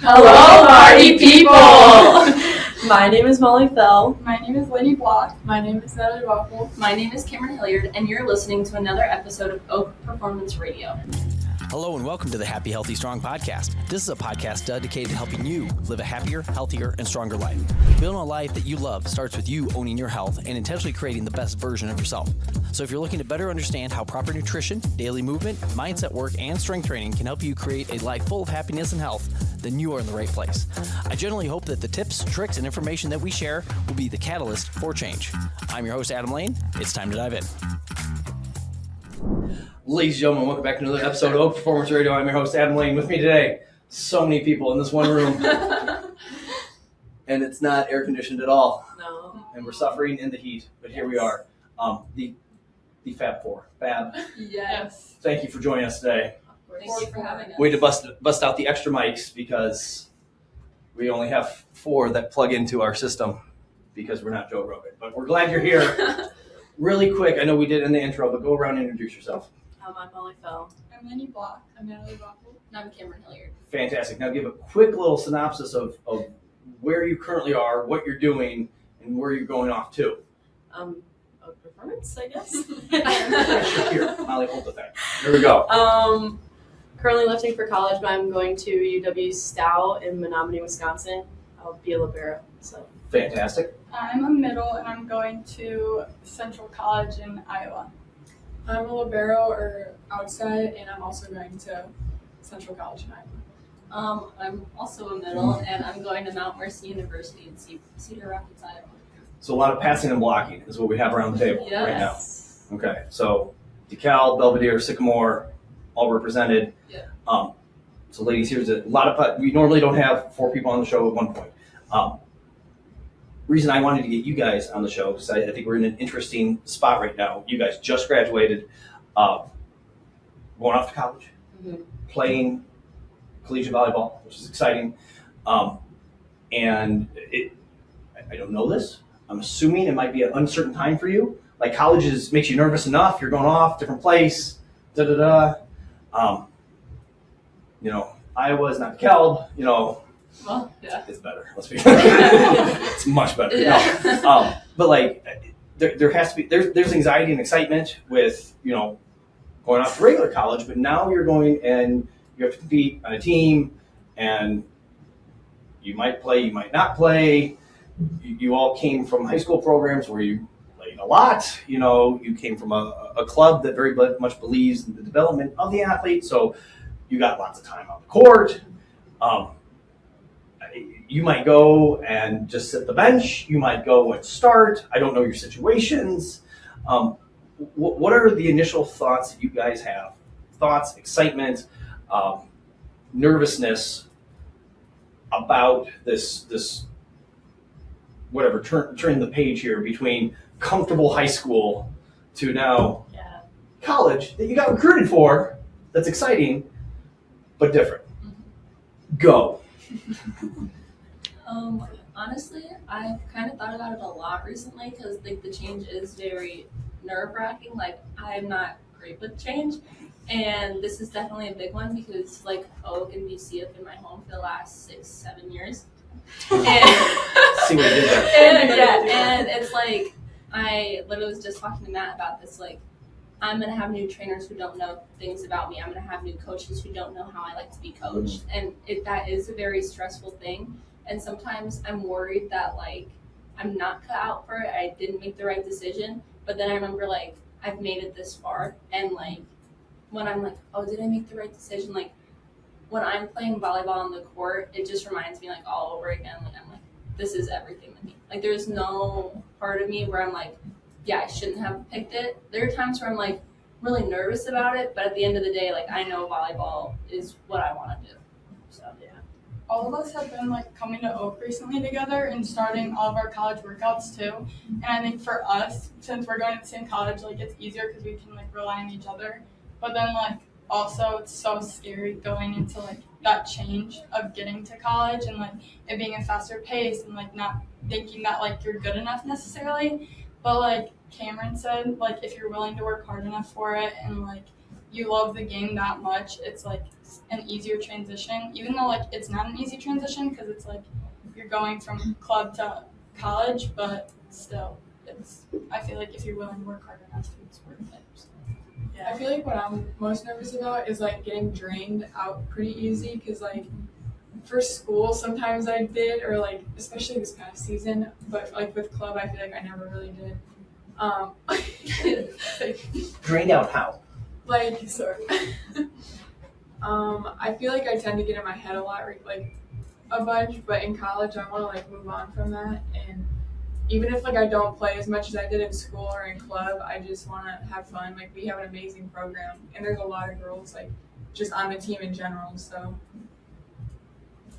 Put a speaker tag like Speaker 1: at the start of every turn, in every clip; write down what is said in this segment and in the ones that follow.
Speaker 1: Hello, party people!
Speaker 2: My name is Molly Fell.
Speaker 3: My name is Lenny Block.
Speaker 4: My name is Natalie Waffle.
Speaker 1: My name is Cameron Hilliard, and you're listening to another episode of Oak Performance Radio.
Speaker 5: Hello and welcome to the Happy, Healthy, Strong podcast. This is a podcast dedicated to helping you live a happier, healthier, and stronger life. Building a life that you love starts with you owning your health and intentionally creating the best version of yourself. So if you're looking to better understand how proper nutrition, daily movement, mindset work, and strength training can help you create a life full of happiness and health, then you are in the right place. I generally hope that the tips, tricks, and information that we share will be the catalyst for change. I'm your host, Adam Lane. It's time to dive in. Ladies and gentlemen, welcome back to another episode of Oak Performance Radio. I'm your host, Adam Lane. With me today, so many people in this one room. And it's not air conditioned at all.
Speaker 2: No.
Speaker 5: And we're suffering in the heat, but here we are. The Fab Four. Fab.
Speaker 4: Yes.
Speaker 5: Thank you for joining us today.
Speaker 1: Thank you for having us.
Speaker 5: Way to bust out the extra mics because we only have 4 that plug into our system because we're not Joe Rogan. But we're glad you're here. Really quick, I know we did in the intro, but go around and introduce yourself.
Speaker 2: I'm Molly Fell.
Speaker 3: I'm Lenny Block.
Speaker 4: I'm Natalie Waffle.
Speaker 1: And I'm Cameron Hilliard.
Speaker 5: Fantastic. Now give a quick little synopsis of where you currently are, what you're doing, and where you're going off to.
Speaker 2: Oak Performance, I guess.
Speaker 5: Here, Molly, hold the thing. Here we go.
Speaker 2: Currently lifting for college, but I'm going to UW Stout in Menominee, Wisconsin. I'll be a libero. So
Speaker 5: Fantastic.
Speaker 3: I'm a middle and I'm going to Central College in Iowa.
Speaker 4: I'm a libero or outside, and I'm also going to Central College in Iowa.
Speaker 1: I'm also a middle, and I'm going to Mount Mercy University in Cedar Rapids, Iowa.
Speaker 5: So a lot of passing and blocking is what we have around the table right now.
Speaker 1: Yes.
Speaker 5: Okay, so DeKalb, Belvedere, Sycamore, all represented.
Speaker 1: Yeah.
Speaker 5: So ladies, here's a lot of, we normally don't have 4 people on the show at one point. Reason I wanted to get you guys on the show, because I think we're in an interesting spot right now. You guys just graduated, going off to college, playing collegiate volleyball, which is exciting. And I don't know this. I'm assuming it might be an uncertain time for you. Like college makes you nervous enough. You're going off, different place, Iowa is not DeKalb,
Speaker 1: Well, yeah.
Speaker 5: It's better. Let's be it's much better.
Speaker 1: Yeah.
Speaker 5: No. But like, there has to be there's anxiety and excitement with going off to regular college, but now you're going and you have to compete on a team, and you might play, you might not play. You all came from high school programs where you played a lot. You came from a club that very much believes in the development of the athlete, so you got lots of time on the court. You might go and just sit the bench. You might go and start. I don't know your situations. What are the initial thoughts that you guys have? Thoughts, excitement, nervousness about this whatever, turn the page here between comfortable high school to now college that you got recruited for. That's exciting, but different. Go.
Speaker 1: Honestly, I've kind of thought about it a lot recently because the change is very nerve-wracking. Like, I'm not great with change, and this is definitely a big one because Oak and BC have been my home for the last 6-7 years. And
Speaker 5: See what you did there.
Speaker 1: and it's like I literally was just talking to Matt about this. Like, I'm gonna have new trainers who don't know things about me. I'm gonna have new coaches who don't know how I like to be coached, and that is a very stressful thing. And sometimes I'm worried that I'm not cut out for it. I didn't make the right decision. But then I remember I've made it this far, and when I'm oh, did I make the right decision? When I'm playing volleyball on the court, it just reminds me all over again. I'm this is everything to me. There's no part of me where I'm yeah, I shouldn't have picked it. There are times where I'm really nervous about it, but at the end of the day, I know volleyball is what I want to do. So yeah.
Speaker 3: All of us have been coming to Oak recently together and starting all of our college workouts too. And I think for us, since we're going to the same college, it's easier because we can rely on each other. But then also it's so scary going into that change of getting to college and it being a faster pace and not thinking that you're good enough necessarily. But Cameron said, if you're willing to work hard enough for it and you love the game that much, it's like an easier transition, even though like it's not an easy transition because it's like you're going from club to college, but still I feel like if you're willing to work hard enough, it's worth it. So.
Speaker 4: I feel like what I'm most nervous about is like getting drained out pretty easy because like for school sometimes I did, or like especially this past season, but like with club I feel like I never really did.
Speaker 5: Drained out how?
Speaker 4: Like sorry. I feel like I tend to get in my head a lot, like a bunch, but in college I want to like move on from that, and even if like I don't play as much as I did in school or in club, I just want to have fun. Like we have an amazing program, and there's a lot of girls like just on the team in general. So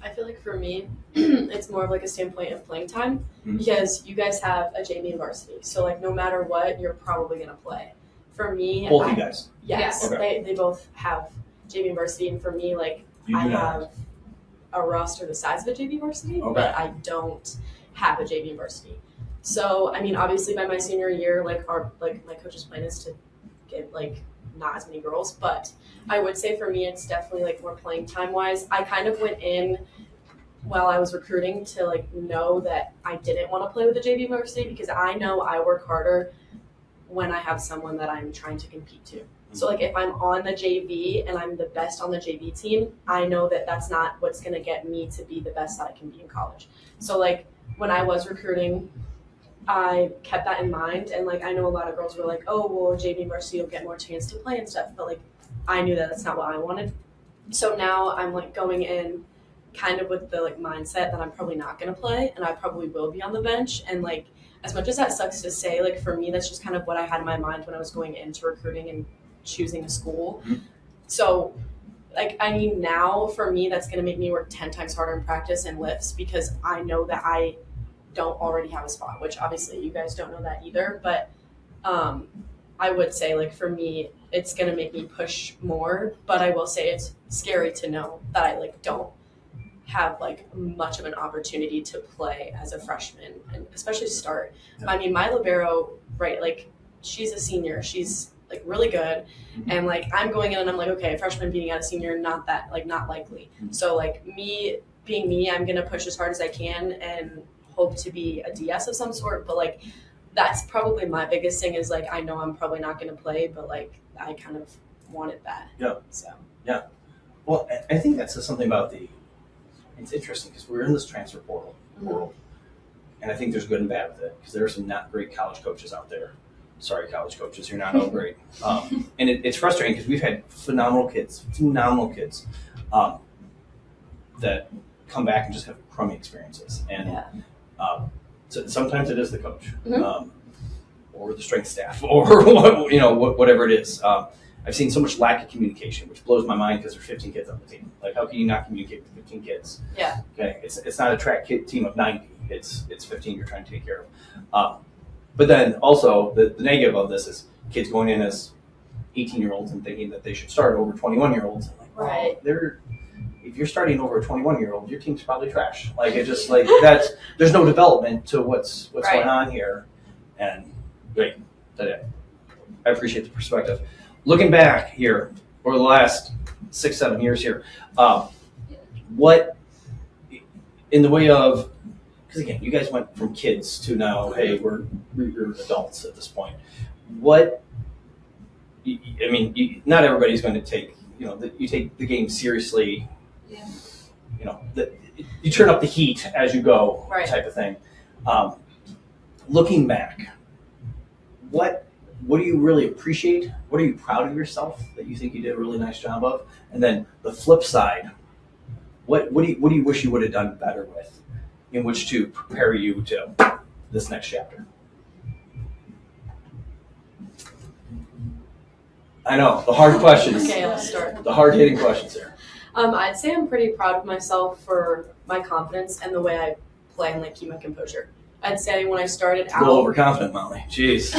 Speaker 2: I feel like for me, it's more of like a standpoint of playing time because you guys have a JV and varsity. So like no matter what, you're probably gonna play. For me,
Speaker 5: Both you guys.
Speaker 2: Yes,
Speaker 5: Yeah. Okay.
Speaker 2: they both have JV and varsity, and for me, like
Speaker 5: You
Speaker 2: I
Speaker 5: do
Speaker 2: have
Speaker 5: not.
Speaker 2: a roster the size of a JV varsity,
Speaker 5: Okay.
Speaker 2: but I don't have a JV and varsity. So I mean, obviously by my senior year, like my coach's plan is to get like not as many girls, but I would say for me it's definitely like more playing time wise. I kind of went in while I was recruiting to like know that I didn't want to play with the JV varsity because I know I work harder when I have someone that I'm trying to compete to. So like if I'm on the JV and I'm the best on the JV team, I know that that's not what's going to get me to be the best that I can be in college. So like when I was recruiting, I kept that in mind, and like I know a lot of girls were like, oh well, JV varsity will get more chance to play and stuff, but like I knew that that's not what I wanted. So now I'm like going in kind of with the like mindset that I'm probably not going to play and I probably will be on the bench. And like as much as that sucks to say, like for me that's just kind of what I had in my mind when I was going into recruiting and choosing a school. So like I mean now for me that's going to make me work 10 times harder in practice and lifts because I know that I don't already have a spot, which obviously you guys don't know that either, but I would say like for me it's going to make me push more, but I will say it's scary to know that I like don't have like much of an opportunity to play as a freshman and especially start. Yeah. I mean my libero, right, like she's a senior, she's like really good, and like I'm going in and I'm like, okay, freshman beating out a senior, not likely. So like me being me, I'm gonna push as hard as I can and hope to be a DS of some sort, but like that's probably my biggest thing is like I know I'm probably not gonna play, but like I kind of wanted that.
Speaker 5: Yeah.
Speaker 2: So
Speaker 5: yeah. Well, I think that says something about it's interesting because we're in this transfer portal world, and I think there's good and bad with it because there are some not great college coaches out there. Sorry, college coaches, you're not all great. And it's frustrating because we've had phenomenal kids that come back and just have crummy experiences. And so sometimes it is the coach or the strength staff or whatever it is. I've seen so much lack of communication, which blows my mind because there's 15 kids on the team. Like, how can you not communicate with 15 kids?
Speaker 2: Yeah.
Speaker 5: Okay, it's not a track team of 90. It's 15 you're trying to take care of. But then also the negative of this is kids going in as 18-year-olds and thinking that they should start over 21-year-olds. Like,
Speaker 2: right.
Speaker 5: If you're starting over a 21-year-old, your team's probably trash. Like it just like that's there's no development to what's right. going on here. And great, I appreciate the perspective. Looking back here over the last 6-7 years here, what in the way of, because again, you guys went from kids to now, hey, we're adults at this point. What, I mean, not everybody's going to take, you take the game seriously.
Speaker 1: Yeah.
Speaker 5: You turn up the heat as you go,
Speaker 2: right.
Speaker 5: type of thing. Looking back, what do you really appreciate? What are you proud of yourself that you think you did a really nice job of? And then the flip side, what do you wish you would have done better with, in which to prepare you to this next chapter? I know, the hard questions.
Speaker 2: Okay, let's start.
Speaker 5: The hard-hitting questions here.
Speaker 2: I'd say I'm pretty proud of myself for my confidence and the way I play and like keep my composure. I'd say when I started out,
Speaker 5: a little overconfident, Molly. Jeez.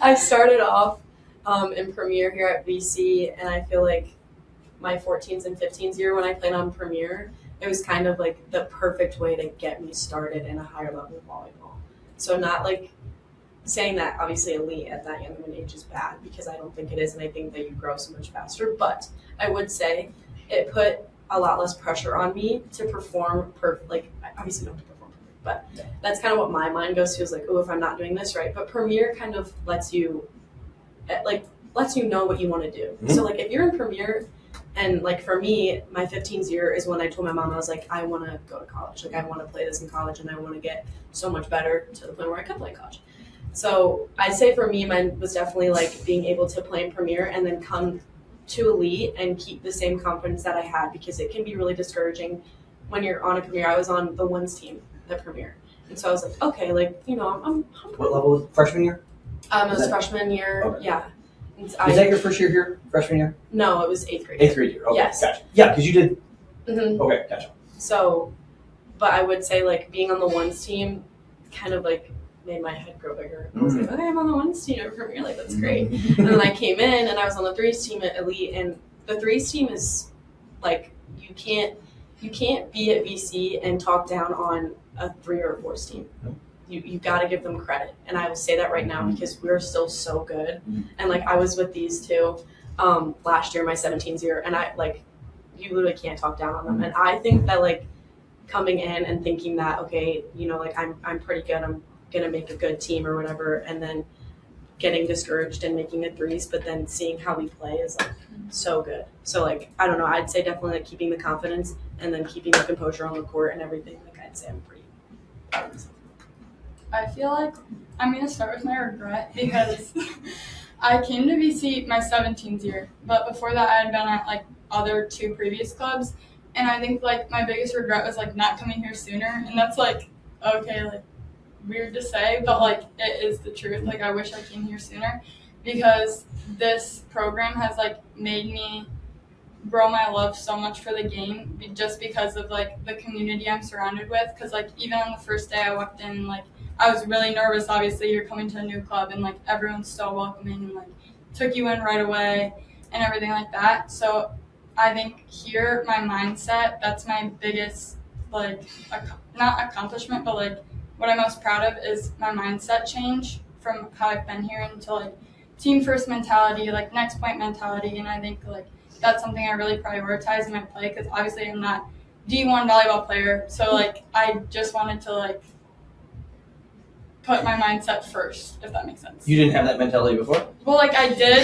Speaker 2: I started off in Premier here at VC, and I feel like my 14s and 15s year when I played on Premier, it was kind of like the perfect way to get me started in a higher level of volleyball. So not like saying that obviously elite at that young of an age is bad, because I don't think it is, and I think that you grow so much faster. But I would say it put a lot less pressure on me to perform like, I obviously don't have to perform perfect, but that's kind of what my mind goes to, is like, oh, if I'm not doing this right. But Premier kind of lets you know what you want to do. Mm-hmm. So like if you're in Premier, and like for me, my 15th year is when I told my mom, I was like, I want to go to college. Like I want to play this in college, and I want to get so much better to the point where I could play college. So I'd say for me, mine was definitely like being able to play in Premier and then come to elite and keep the same confidence that I had, because it can be really discouraging when you're on a Premier. I was on the ones team, the Premier. And so I was like, okay, like, you know, I'm
Speaker 5: what level was freshman year?
Speaker 2: It was freshman year, okay. Yeah.
Speaker 5: Was that your first year here, freshman year?
Speaker 2: No, it was 8th grade.
Speaker 5: 8th grade year, okay,
Speaker 2: yes.
Speaker 5: Gotcha. Yeah, because you did,
Speaker 2: Okay,
Speaker 5: gotcha.
Speaker 2: So, but I would say like being on the ones team kind of like made my head grow bigger. I was like, okay, I'm on the ones team at Premier, like that's great. And then I came in and I was on the threes team at elite, and the threes team is like, you can't be at VC and talk down on a 3 or 4 team. You got to give them credit, and I will say that right now because we're still so good. And like I was with these two last year, my 17th year, and I like, you literally can't talk down on them. And I think that like coming in and thinking that, okay, you know, like I'm pretty good, I'm gonna make a good team or whatever, and then getting discouraged and making a threes, but then seeing how we play is like so good. So like, I don't know, I'd say definitely like keeping the confidence and then keeping the composure on the court and everything. Like I'd say I'm pretty proud of myself.
Speaker 3: I feel like I'm going to start with my regret, because I came to VC my 17th year, but before that I had been at like other 2 previous clubs, and I think like my biggest regret was like not coming here sooner. And that's like, okay, like weird to say, but like it is the truth. Like I wish I came here sooner, because this program has like made me grow my love so much for the game, just because of like the community I'm surrounded with. Because like even on the first day I walked in, like I was really nervous. Obviously you're coming to a new club, and like everyone's so welcoming and like took you in right away and everything like that. So I think here my mindset, that's my biggest like not accomplishment, but like what I'm most proud of is my mindset change from how I've been here into like team first mentality, like next point mentality. And I think like that's something I really prioritize in my play, because obviously I'm not D1 volleyball player. So like I just wanted to like put my mindset first, if that makes sense.
Speaker 5: You didn't have that mentality before?
Speaker 3: Well, like I did,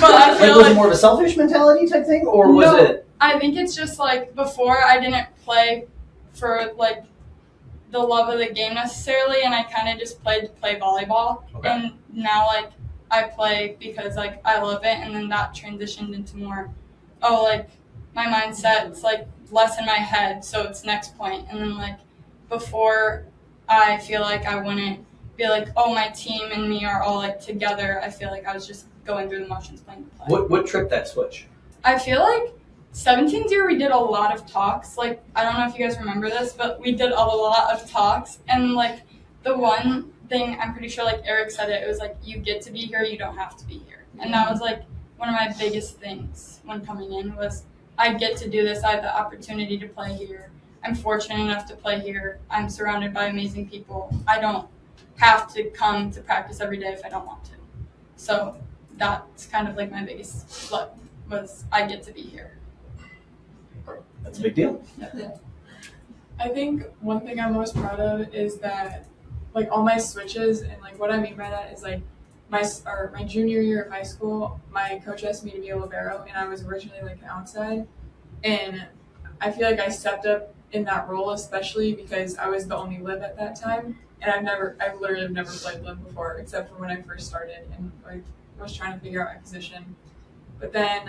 Speaker 3: but I feel
Speaker 5: was it more of a selfish mentality type thing, or was it?
Speaker 3: I think it's just like before I didn't play for like the love of the game necessarily, and I kind of just played to play volleyball. Okay. And now like I play because like I love it, and then that transitioned into more, like my mindset's like less in my head, so it's next point. And then like before, I feel like I wouldn't be like, oh, my team and me are all like together. I feel like I was just going through the motions playing the play.
Speaker 5: What tripped that switch?
Speaker 3: I feel like 17th year we did a lot of talks. Like I don't know if you guys remember this, but we did a lot of talks. And like the one thing, I'm pretty sure like Eric said it was like, you get to be here, you don't have to be here. And that was like one of my biggest things when coming in was I get to do this. I have the opportunity to play here. I'm fortunate enough to play here. I'm surrounded by amazing people. I don't have to come to practice every day if I don't want to. So that's kind of like my biggest flip was I get to be here.
Speaker 5: That's a big deal.
Speaker 3: Yeah.
Speaker 4: I think one thing I'm most proud of is that like all my switches, and like what I mean by that is like my junior year of high school, my coach asked me to be a libero, and I was originally like an outside, and I feel like I stepped up in that role, especially because I was the only lib at that time, and I've literally never played lib before, except for when I first started and I was trying to figure out my position. But then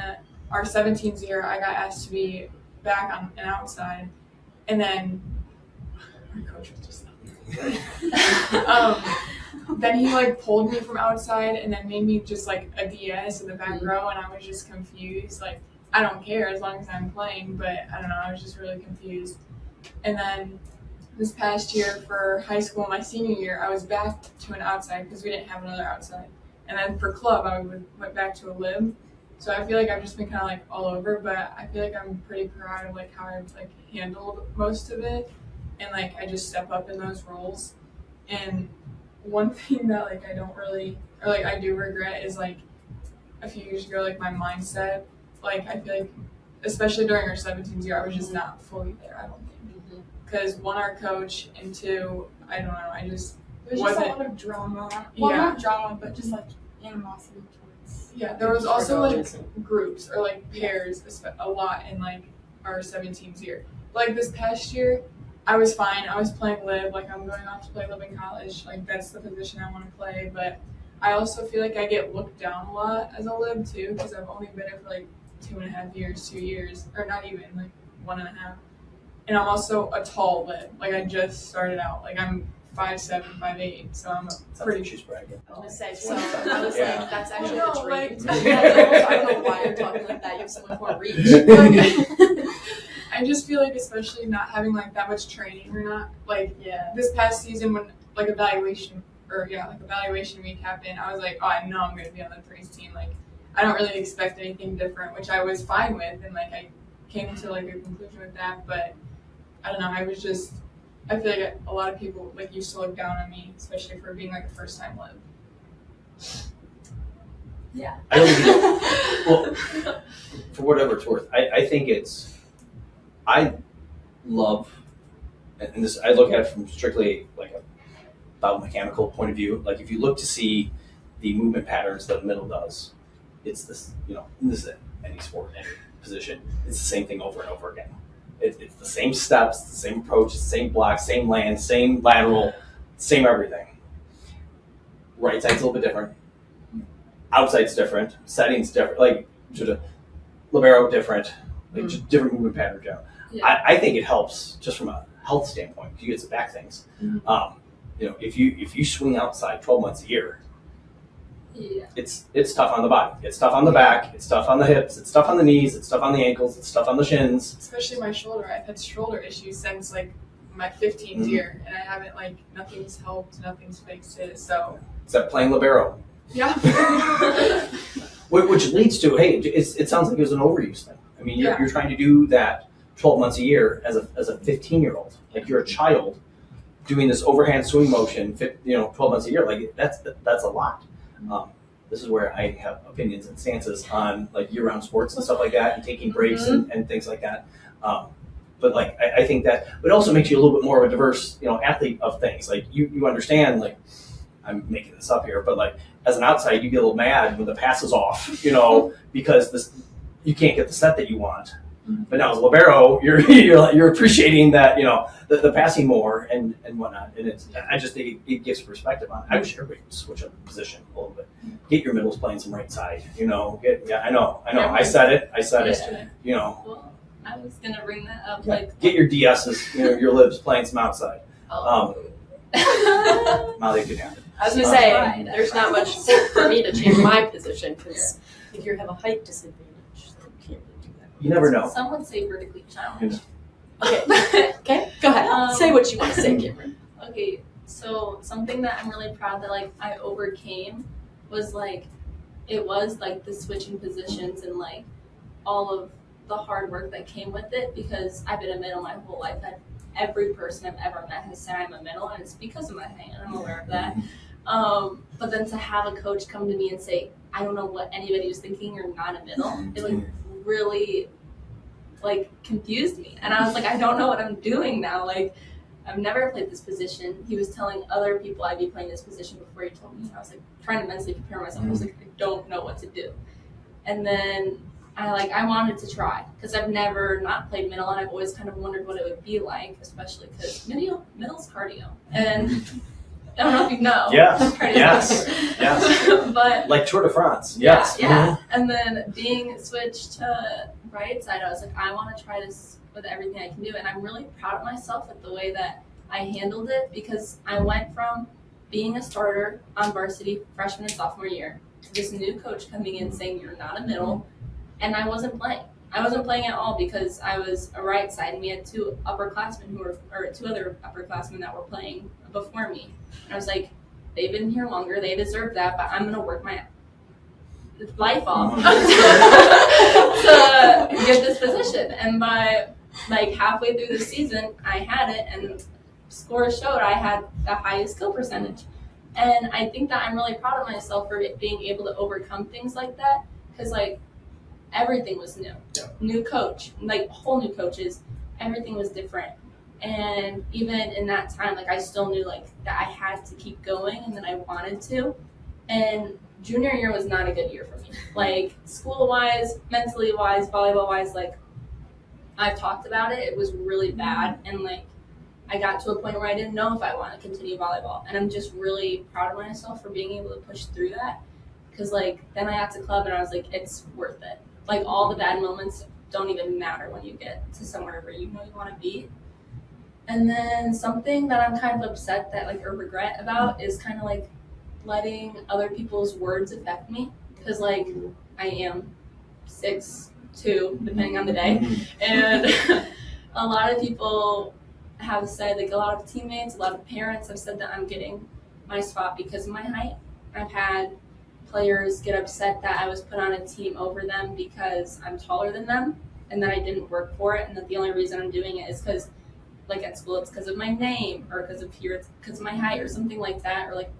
Speaker 4: our 17th year, I got asked to be back on an outside, and then my coach was just then he like pulled me from outside and then made me just like a DS in the back row, and I was just confused. Like I don't care as long as I'm playing, but I don't know, I was just really confused. And then this past year for high school, my senior year, I was back to an outside because we didn't have another outside. And then for club, I went back to a lib. So I feel like I've just been kind of like all over, but I feel like I'm pretty proud of like how I've like handled most of it. And like I just step up in those roles. And one thing that like I don't really, or like I do regret is like a few years ago, like my mindset, like I feel like, especially during our 17th year, I was just not fully there, I don't think. Because one, our coach, and two, I don't know, I just
Speaker 3: There's
Speaker 4: wasn't.
Speaker 3: just a lot of drama. Well,
Speaker 4: Yeah.
Speaker 3: not drama, but just like animosity towards.
Speaker 4: Yeah, there was also like groups or like pairs a lot in like our 17th year. Like this past year, I was fine. I was playing lib. Like I'm going off to play lib in college. Like that's the position I want to play. But I also feel like I get looked down a lot as a lib too because I've only been it for like 2.5 years, 2 years, or not even like 1.5. And I'm also a tall lib. Like I just started out. Like I'm 5'7", 5'8", so I'm a pretty.
Speaker 5: She's bragging.
Speaker 2: I was gonna say, so I was
Speaker 5: Yeah.
Speaker 2: like, that's actually
Speaker 4: No,
Speaker 2: the dream.
Speaker 4: like-
Speaker 2: I don't know why you're talking like that. You have so much more reach.
Speaker 4: I just feel like, especially not having like that much training or not, like
Speaker 2: Yeah.
Speaker 4: this past season when like evaluation week happened, I was like, oh, I know I'm gonna be on the threes team. Like I don't really expect anything different, which I was fine with, and like I came to like a conclusion with that. But I don't know, I feel like a lot of people like used to look down on me, especially for being like a first time lib.
Speaker 1: Yeah.
Speaker 5: I don't even know. Well, for whatever it's worth, I think I love, and this, I look at it from strictly like a biomechanical point of view. Like if you look to see the movement patterns that a middle does, it's this, this is any sport, any position, it's the same thing over and over again. It's the same steps, the same approach, the same block, same land, same lateral, same everything. Right side's a little bit different. Outside's different. Setting's different. Like libero different. Like just different movement pattern.
Speaker 1: Yeah.
Speaker 5: I think it helps just from a health standpoint. You get some back things. If you swing outside 12 months a year,
Speaker 1: Yeah.
Speaker 5: it's tough on the body. It's tough on the back. It's tough on the hips. It's tough on the knees. It's tough on the ankles. It's tough on the shins.
Speaker 4: Especially my shoulder. I've had shoulder issues since like my 15th year, and I haven't nothing's helped, nothing's fixed it. So
Speaker 5: Except playing libero,
Speaker 4: yeah.
Speaker 5: which leads to it sounds like it was an overuse thing. I mean, you're trying to do that 12 months a year as a 15-year-old. Like you're a child doing this overhand swing motion, 12 months a year. Like that's a lot. This is where I have opinions and stances on like year-round sports and stuff like that, and taking breaks and things like that. But like I think that, but it also makes you a little bit more of a diverse, athlete of things. Like you understand, like I'm making this up here, but like as an outside, you get a little mad when the pass is off, because you can't get the set that you want. But now as libero, you're appreciating that, the passing more and whatnot. And I just think it gives perspective on it. I wish everybody would switch up position a little bit. Get your middles playing some right side, I know. I said it.
Speaker 1: Well, I was gonna bring that up.
Speaker 5: Get your DSs, your libs playing some outside. Molly, good hand.
Speaker 2: I was gonna say, there's not much hope for me to change my position because if you have a height disadvantage, then you can't really do that.
Speaker 5: You never know.
Speaker 1: Some would say vertically challenged.
Speaker 2: Okay, go ahead. Say what you want to say, Cameron.
Speaker 1: Okay, so something that I'm really proud that I overcame was it was the switching positions and all of the hard work that came with it, because I've been a middle my whole life. And every person I've ever met has said I'm a middle, and it's because of my height, and I'm aware of that. But then to have a coach come to me and say, I don't know what anybody was thinking, you're not a middle, it really confused me. And I was like, I don't know what I'm doing now. I've never played this position. He was telling other people I'd be playing this position before he told me. I was trying to mentally prepare myself. I was I don't know what to do. And then I wanted to try, because I've never not played middle, and I've always kind of wondered what it would be like, especially because middle's cardio. And I don't know if you know.
Speaker 5: Yes.
Speaker 1: But
Speaker 5: like Tour de France. Yes.
Speaker 1: Yeah. And then being switched to right side, I was I want to try this with everything I can do. And I'm really proud of myself with the way that I handled it, because I went from being a starter on varsity freshman and sophomore year to this new coach coming in saying you're not a middle, and I wasn't playing. I wasn't playing at all because I was a right side, and we had two other upperclassmen that were playing before me. And I was they've been here longer, they deserve that, but I'm gonna work my life off to get this position. And by halfway through the season, I had it, and scores showed I had the highest skill percentage. And I think that I'm really proud of myself for being able to overcome things like that, because like everything was new.
Speaker 5: Yeah.
Speaker 1: New coach, like whole new coaches, everything was different. And even in that time, like I still knew like that I had to keep going and that I wanted to. And junior year was not a good year for me. Like school-wise, mentally-wise, volleyball-wise, like I've talked about it. It was really bad. And like I got to a point where I didn't know if I wanted to continue volleyball. And I'm just really proud of myself for being able to push through that. Because like then I got to club and I was like, it's worth it. Like all the bad moments don't even matter when you get to somewhere where you know you want to be. And then something that I'm kind of upset that like or regret about is kind of like letting other people's words affect me. Because like I am 6'2", depending on the day. And a lot of people have said, like a lot of teammates, a lot of parents have said that I'm getting my spot because of my height. I've had players get upset that I was put on a team over them because I'm taller than them and that I didn't work for it, and that the only reason I'm doing it is because like at school it's because of my name, or because of here it's because of my height or something like that. Or like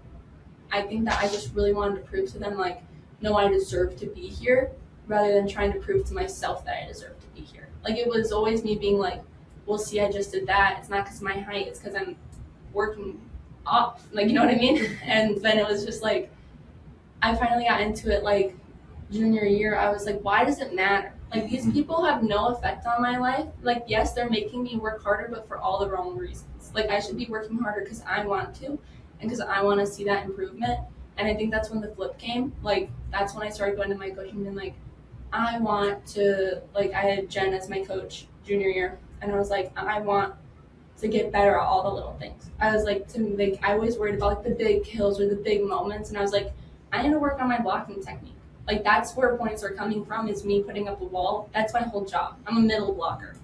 Speaker 1: I think that I just really wanted to prove to them like, no, I deserve to be here, rather than trying to prove to myself that I deserve to be here. Like it was always me being like, well, see, I just did that. It's not because of my height, it's because I'm working up. Like, you know what I mean? And then it was just like, I finally got into it like junior year. I was like, why does it matter? Like these people have no effect on my life. Like, yes, they're making me work harder, but for all the wrong reasons. Like I should be working harder because I want to, and because I want to see that improvement. And I think that's when the flip came. Like that's when I started going to my coach and being like, I want to, like I had Jen as my coach junior year, and I was like, I want to get better at all the little things. I was like, I always worried about like the big kills or the big moments, and I was like, I need to work on my blocking technique. Like that's where points are coming from, is me putting up a wall. That's my whole job. I'm a middle blocker.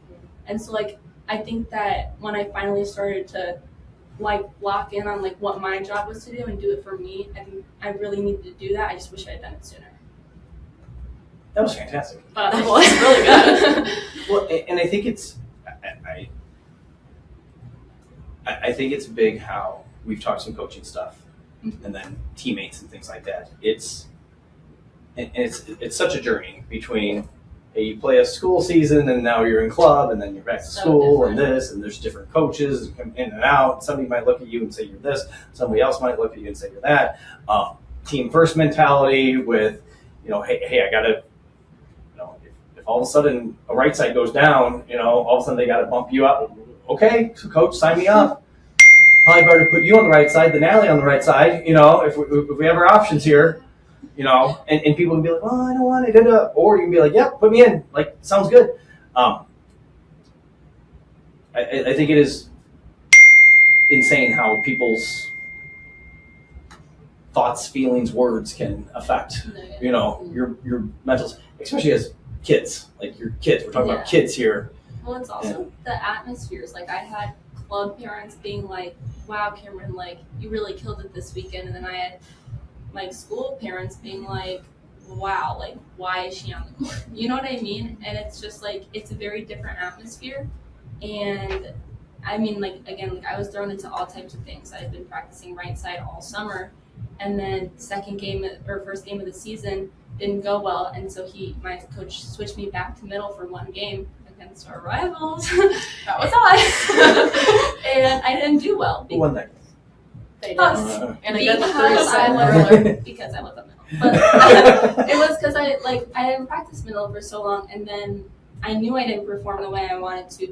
Speaker 1: And so like I think that when I finally started to like lock in on like what my job was to do and do it for me, I think I really needed to do that. I just wish I had done it sooner.
Speaker 5: That was fantastic.
Speaker 1: But it was really good.
Speaker 5: Well, and I think it's I think it's big how we've talked some coaching stuff, and then teammates and things like that. It's such a journey between, hey, you play a school season and now you're in club and then you're back to school and this, and there's different coaches come in and out. Somebody might look at you and say you're this. Somebody else might look at you and say you're that. Team first mentality with, hey, I gotta, if all of a sudden a right side goes down, all of a sudden they gotta bump you up. Okay, so coach, sign me up. Probably better to put you on the right side than Allie on the right side, if we have our options here. And people can be like, well, I don't want it. Or you can be like, yep, put me in. Like, sounds good. I think it is insane how people's thoughts, feelings, words can affect, your mental, especially as kids. Like, your kids. We're talking about kids here.
Speaker 1: Well, it's also the atmospheres. Like, I had club parents being like, wow, Cameron, like, you really killed it this weekend. And then I had like school parents being like, wow, like why is she on the court? You know what I mean? And it's just like, it's a very different atmosphere. And I mean, like, again, like I was thrown into all types of things. I had been practicing right side all summer, and then first game of the season didn't go well. And so my coach switched me back to middle for one game against our rivals. That was us. And I didn't do well.
Speaker 5: Who won that?
Speaker 2: They
Speaker 1: Us.
Speaker 2: And they got the
Speaker 1: because I was a middle. But it was because I didn't practice middle for so long, and then I knew I didn't perform the way I wanted to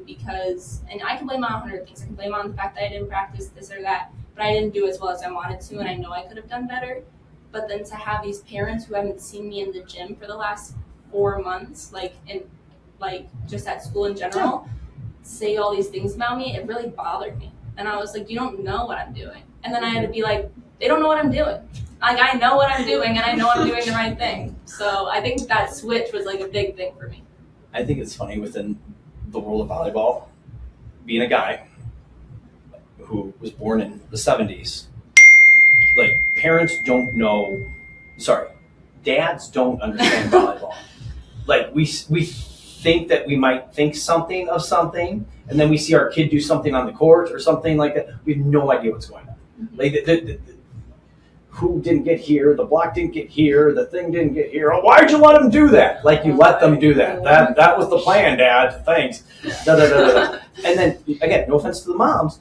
Speaker 1: and I can blame it on 100 things. I can blame it on the fact that I didn't practice this or that, but I didn't do as well as I wanted to, and I know I could have done better. But then to have these parents who haven't seen me in the gym for the last 4 months, just at school in general, say all these things about me, it really bothered me. And I was like, you don't know what I'm doing. And then I had to be like, they don't know what I'm doing. Like, I know what I'm doing, and I know I'm doing the right thing. So I think that switch was like a big thing for me.
Speaker 5: I think it's funny within the world of volleyball, being a guy who was born in the 70s, like dads don't understand volleyball. Like we think that we might think something of something, and then we see our kid do something on the court or something like that. We have no idea what's going on. Like
Speaker 6: who didn't get here, the block didn't get here, the thing didn't get here. Oh, why'd you let them do that? Like, you let them do that. That was the plan, Dad. Thanks. Da, da, da, da, da. And then, again, no offense to the moms,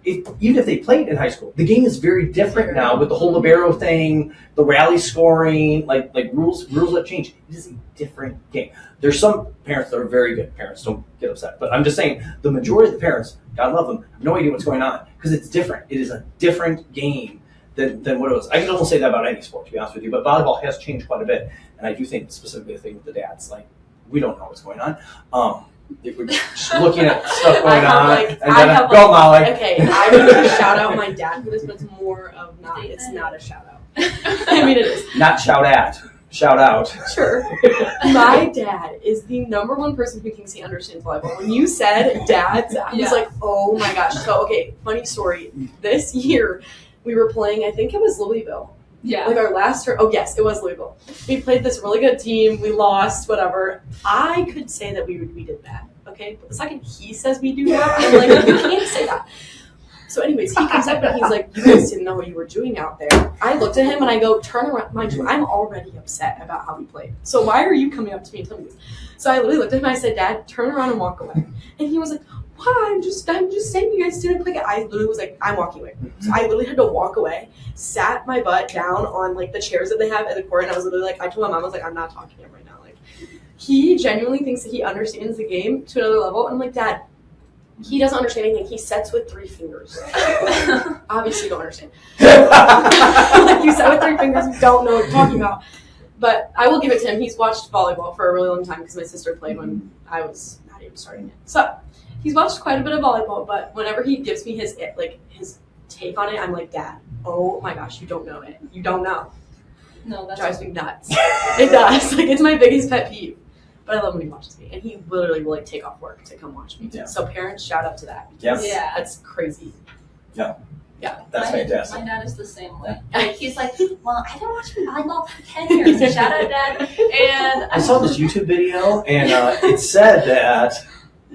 Speaker 6: even if they played in high school, the game is very different now with the whole libero thing, the rally scoring, like rules have changed. It is a different game. There's some parents that are very good parents, don't get upset. But I'm just saying, the majority of the parents, God love them, have no idea what's going on because it's different. It is a different game than what it was. I can almost say that about any sport, to be honest with you, but volleyball has changed quite a bit. And I do think specifically the thing with the dads, like, we don't know what's going on. If we're just looking at stuff going on, and then go, Molly.
Speaker 2: Okay, I would like to shout out my dad for this, but it's more of not. It's not a shout out. I mean, it is.
Speaker 6: Not shout at. Shout out.
Speaker 2: Sure. My dad is the number one person who thinks he understands volleyball. When you said dads, I was like, oh my gosh. So, okay, funny story. This year, we were playing, I think it was Louisville.
Speaker 1: Yeah.
Speaker 2: Like our last turn. Oh, yes, it was Louisville. We played this really good team. We lost, whatever. I could say that we did bad, okay? But the second he says we do bad, I'm like, you can't say that. So anyways, he comes up and he's like, you guys didn't know what you were doing out there. I looked at him and I go, turn around. Mind you, I'm already upset about how we played. So why are you coming up to me and telling me this? So I literally looked at him and I said, Dad, turn around and walk away. And he was like, what? I'm just saying you guys didn't play good. I literally was like, I'm walking away. So I literally had to walk away, sat my butt down on like the chairs that they have at the court, and I was literally like, I told my mom, I was like, I'm not talking to him right now. Like, he genuinely thinks that he understands the game to another level, and I'm like, Dad, he doesn't understand anything. He sets with 3 fingers. Obviously, you don't understand. Like, you set with 3 fingers, you don't know what you're talking about. But I will give it to him. He's watched volleyball for a really long time because my sister played when I was not even starting it. So he's watched quite a bit of volleyball, but whenever he gives me his take on it, I'm like, Dad, oh my gosh, you don't know it. You don't know.
Speaker 1: No, that
Speaker 2: drives me nuts. It does. Like, it's my biggest pet peeve. But I love when he watches me, and he literally will like take off work to come watch me.
Speaker 6: Yeah.
Speaker 2: So parents, shout out to that.
Speaker 6: Yes.
Speaker 1: Yeah.
Speaker 2: That's crazy.
Speaker 6: Yeah.
Speaker 2: Yeah.
Speaker 6: That's fantastic.
Speaker 1: My dad is the same way. Like, he's like, well, I've been watching volleyball for 10 years. So shout out, Dad. And
Speaker 6: I saw this YouTube video, and it said that.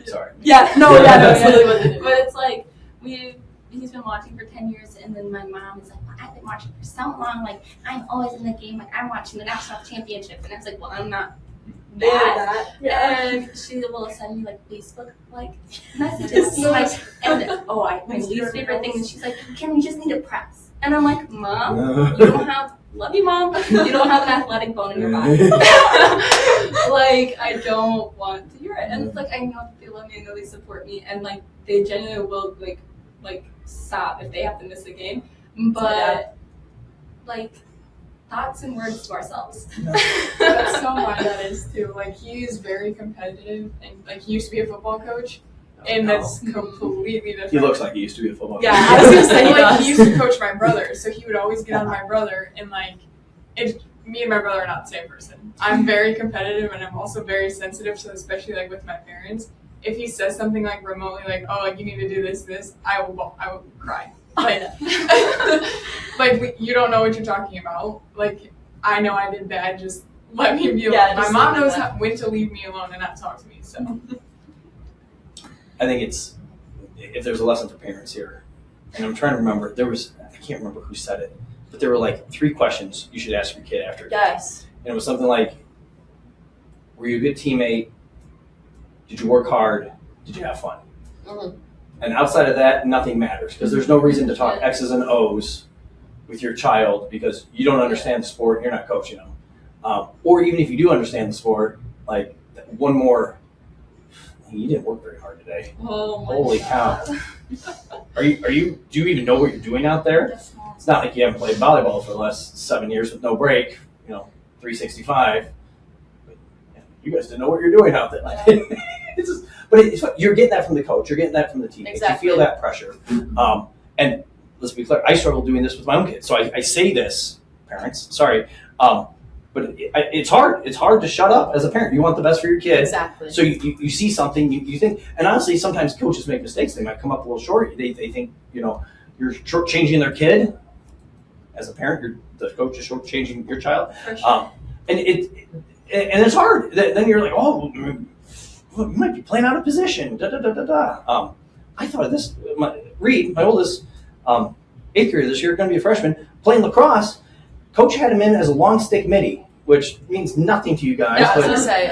Speaker 6: Sorry.
Speaker 2: Yeah. No. Yeah. That's literally what they do.
Speaker 1: But it's like he's been watching for 10 years, and then my mom is like, well, I've been watching for so long. Like, I'm always in the game. Like, I'm watching the national championship, and it's like, well, I'm not that.
Speaker 2: Yeah.
Speaker 1: And she will send me like Facebook like messages. Being like, and my least favorite thing is she's like, Kim, you just need to press. And I'm like, Mom, you don't have. Love you, Mom. You don't have an athletic bone in your body. Like, I don't want to hear it. And it's like, I know that they love me, I know they support me, and like they genuinely will like stop if they have to miss a game. But like, thoughts and words to ourselves.
Speaker 4: That's how my dad is too. Like, he's very competitive, and like he used to be a football coach, and that's completely different.
Speaker 6: He looks like he used to be a football
Speaker 2: Yeah,
Speaker 6: coach.
Speaker 2: I was gonna say
Speaker 4: like he used to coach my brother, so he would always get on my brother, and like me and my brother are not the same person. I'm very competitive, and I'm also very sensitive, so especially like with my parents, if he says something like remotely, like, oh, like you need to do this, I will cry. Like, you don't know what you're talking about. Like, I know I did bad. Just let me be alone.
Speaker 2: Yeah,
Speaker 4: my mom knows when to leave me alone and not talk to me. So,
Speaker 6: I think if there's a lesson for parents here, and I'm trying to remember, I can't remember who said it, but there were like 3 questions you should ask your kid after.
Speaker 2: Yes.
Speaker 6: And it was something like, were you a good teammate? Did you work hard? Did you have fun?
Speaker 2: Mm-hmm.
Speaker 6: And outside of that, nothing matters because there's no reason to talk X's and O's with your child because you don't understand the sport and you're not coaching them. Or even if you do understand the sport, like one more, you didn't work very hard today.
Speaker 1: Oh my
Speaker 6: Holy
Speaker 1: God.
Speaker 6: cow. Do you even know what you're doing out there? It's not like you haven't played volleyball for the last 7 years with no break, 365. But, you guys didn't know what you're doing out there. You're getting that from the coach. You're getting that from the team.
Speaker 2: Exactly.
Speaker 6: You feel that pressure. And let's be clear, I struggle doing this with my own kids. So I say this, parents, sorry, but it's hard. It's hard to shut up as a parent. You want the best for your kid.
Speaker 2: Exactly.
Speaker 6: So you see something, you think, and honestly, sometimes coaches make mistakes. They might come up a little short. They think, you're shortchanging their kid. As a parent, the coach is shortchanging your child.
Speaker 1: For sure.
Speaker 6: And it's hard. Then you're like, oh, you might be playing out of position. I thought of this. Reed, my oldest, 8th grader this year, going to be a freshman, playing lacrosse, coach had him in as a long stick midi, which means nothing to you guys.
Speaker 2: Yeah, I was
Speaker 6: but
Speaker 2: gonna say.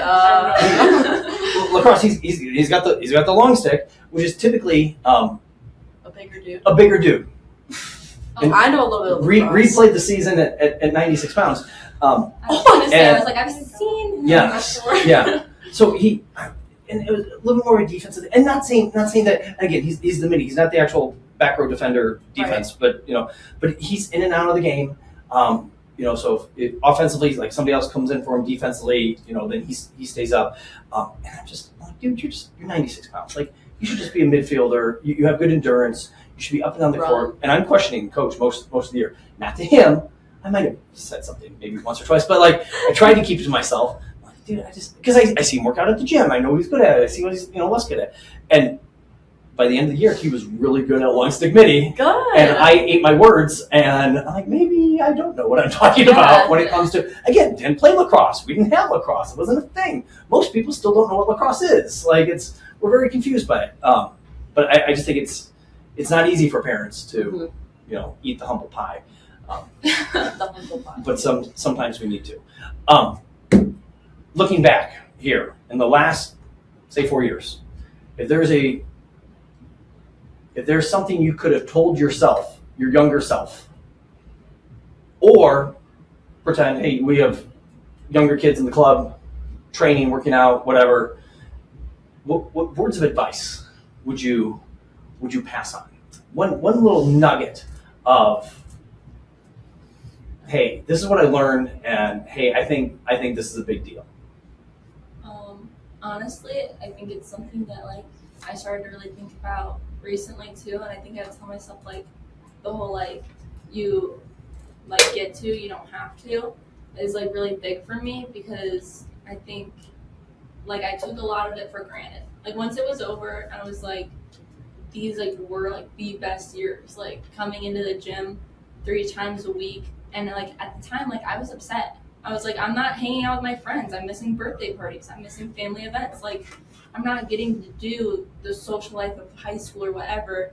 Speaker 6: lacrosse, he's got the long stick, which is typically
Speaker 2: A bigger dude.
Speaker 6: a bigger dude. And
Speaker 2: I know a little bit of
Speaker 6: Reed
Speaker 2: lacrosse.
Speaker 6: played the season at 96 pounds.
Speaker 1: I was gonna say, I was like, I've seen him.
Speaker 6: Yeah.
Speaker 1: I'm not sure.
Speaker 6: Yeah. So and it was a little more defensive, and not saying that again. He's the midi. He's not the actual back row defender defense, but he's in and out of the game. So if offensively, like somebody else comes in for him defensively, then he stays up. And I'm just like, dude, you're 96 pounds. Like you should just be a midfielder. You have good endurance. You should be up and down the court. And I'm questioning coach most of the year. Not to him. I might have said something maybe once or twice, but like I tried to keep it to myself. I'm like, dude, because I see him work out at the gym. I know what he's good at. I see what he's less good at. And by the end of the year, he was really good at long stick midi.
Speaker 2: Good.
Speaker 6: And I ate my words, and I'm like, maybe I don't know what I'm talking about when it comes to, again, didn't play lacrosse. We didn't have lacrosse. It wasn't a thing. Most people still don't know what lacrosse is. Like, we're very confused by it. But I just think it's not easy for parents to, eat the humble pie.
Speaker 2: The humble pie.
Speaker 6: But sometimes we need to. Looking back here, in the last, say, 4 years, if there's something you could have told yourself, your younger self, or pretend, hey, we have younger kids in the club, training, working out, whatever, what words of advice would you pass on? One little nugget of, hey, this is what I learned, and hey, I think this is a big deal.
Speaker 1: Honestly, I think it's something that like I started to really think about recently too, and I think I tell myself like the whole like you like get to, you don't have to is like really big for me, because I think like I took a lot of it for granted. Like once it was over, I was like, these like were like the best years, like coming into the gym 3 times a week. And like at the time, like I was upset. I was like, I'm not hanging out with my friends. I'm missing birthday parties. I'm missing family events. Like I'm not getting to do the social life of high school or whatever.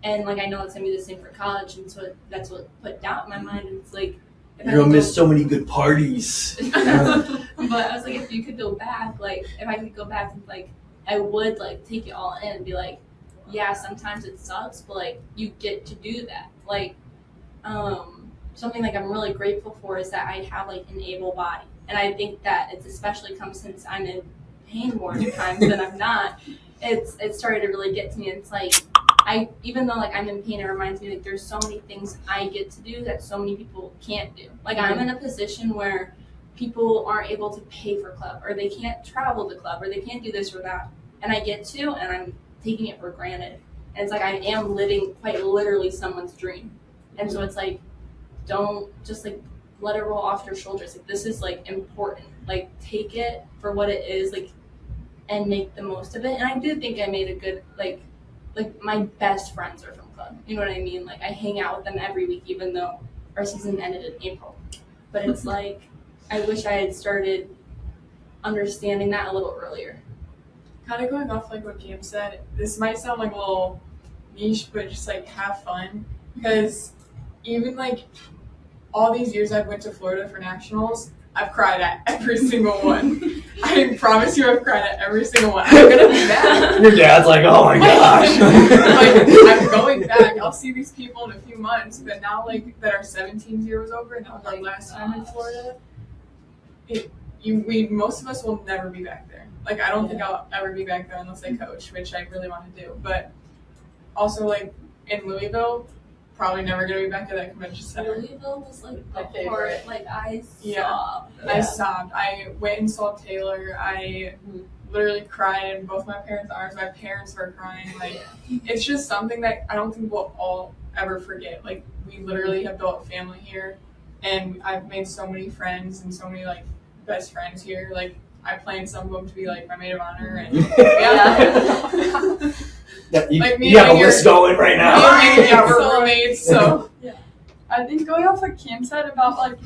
Speaker 1: And like I know it's gonna be the same for college, and so that's what put doubt in my mind. And it's like
Speaker 6: you're gonna miss so many good parties.
Speaker 1: But I was like, if you could go back, like if I could go back, like I would like take it all in and be like, yeah, sometimes it sucks, but like you get to do that. Like something like I'm really grateful for is that I have like an able body, and I think that it's especially come since I'm in pain more times than I'm not. It started to really get to me. It's like even though like I'm in pain, it reminds me like there's so many things I get to do that so many people can't do. Like I'm in a position where people aren't able to pay for club, or they can't travel to club, or they can't do this or that, and I get to, and I'm taking it for granted. And it's like I am living quite literally someone's dream, and so it's like, don't just like let it roll off your shoulders. Like this is like important. Like take it for what it is, like, and make the most of it. And I do think I made a good like my best friends are from club. You know what I mean? Like I hang out with them every week, even though our season ended in April. But it's like I wish I had started understanding that a little earlier.
Speaker 4: Kind of going off like what Cam said, this might sound like a little niche, but just like have fun, because even like all these years I've went to Florida for nationals, I've cried at every single one. I promise you I've cried at every single one. I'm gonna be back.
Speaker 6: Your dad's like, oh my gosh.
Speaker 4: Like I'm going back. I'll see these people in a few months, but now like that our 17th year was over and that was our last time in Florida, most of us will never be back there. Like I don't think I'll ever be back there unless I coach, which I really want to do. But also like in Louisville, probably never gonna be back at that convention center.
Speaker 1: Louisville was like
Speaker 2: My
Speaker 1: the
Speaker 2: favorite.
Speaker 1: part, like I sobbed.
Speaker 4: I sobbed. I went and saw Taylor. I literally cried in both my parents' arms. My parents were crying. Like it's just something that I don't think we'll all ever forget. Like we literally have built a family here, and I've made so many friends and so many like best friends here. Like I planned some of them to be like my maid of honor, and
Speaker 6: You have a list going right now.
Speaker 4: we're roommates, so.
Speaker 3: I think going off what Kim said about like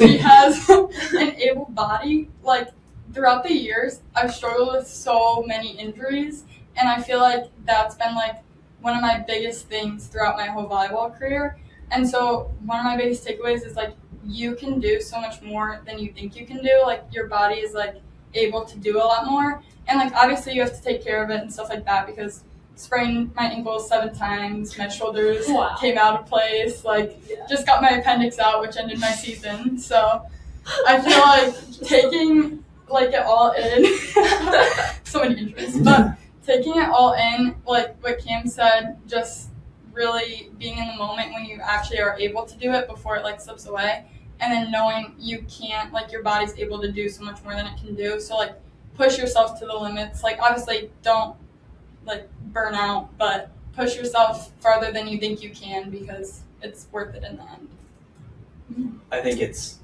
Speaker 3: he has an able body, like throughout the years I've struggled with so many injuries, and I feel like that's been like one of my biggest things throughout my whole volleyball career. And so one of my biggest takeaways is like you can do so much more than you think you can do. Like your body is like able to do a lot more. And like obviously you have to take care of it and stuff like that because sprained my ankles 7 times, my shoulders came out of place, like just got my appendix out, which ended my season. So I feel like taking like it all in, so many injuries, but taking it all in, like what Cam said, just really being in the moment when you actually are able to do it before it like slips away, and then knowing you can't, like your body's able to do so much more than it can do. So like push yourself to the limits. Like obviously don't like burn out, but push yourself farther than you think you can because it's worth it in the end.
Speaker 6: I think it's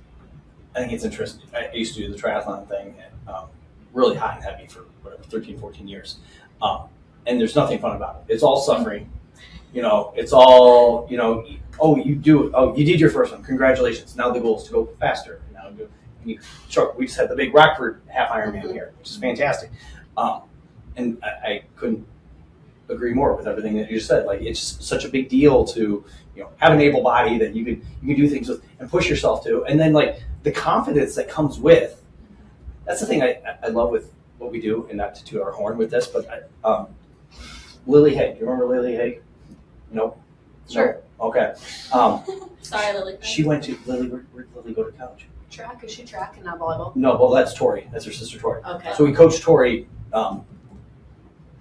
Speaker 6: interesting. I used to do the triathlon thing, really hot and heavy for 13, 14 years. And there's nothing fun about it. It's all suffering. It's all, you did your first one. Congratulations. Now the goal is to go faster. Sure, we just had the big Rockford half Ironman here, which is fantastic. And I couldn't agree more with everything that you just said. Like, it's such a big deal to, have an able body that you can do things with and push yourself to. And then like the confidence that comes with, that's the thing I love with what we do, and not to toot our horn with this, but Lily Haig. You remember Lily Haig? Nope.
Speaker 2: Sure.
Speaker 6: No? Okay.
Speaker 1: Sorry, Lily.
Speaker 6: She went to Lily. Where did Lily go to college?
Speaker 2: Track? Is she track and not volleyball?
Speaker 6: No, well, that's Tori. That's her sister Tori.
Speaker 2: Okay.
Speaker 6: So we coached Tori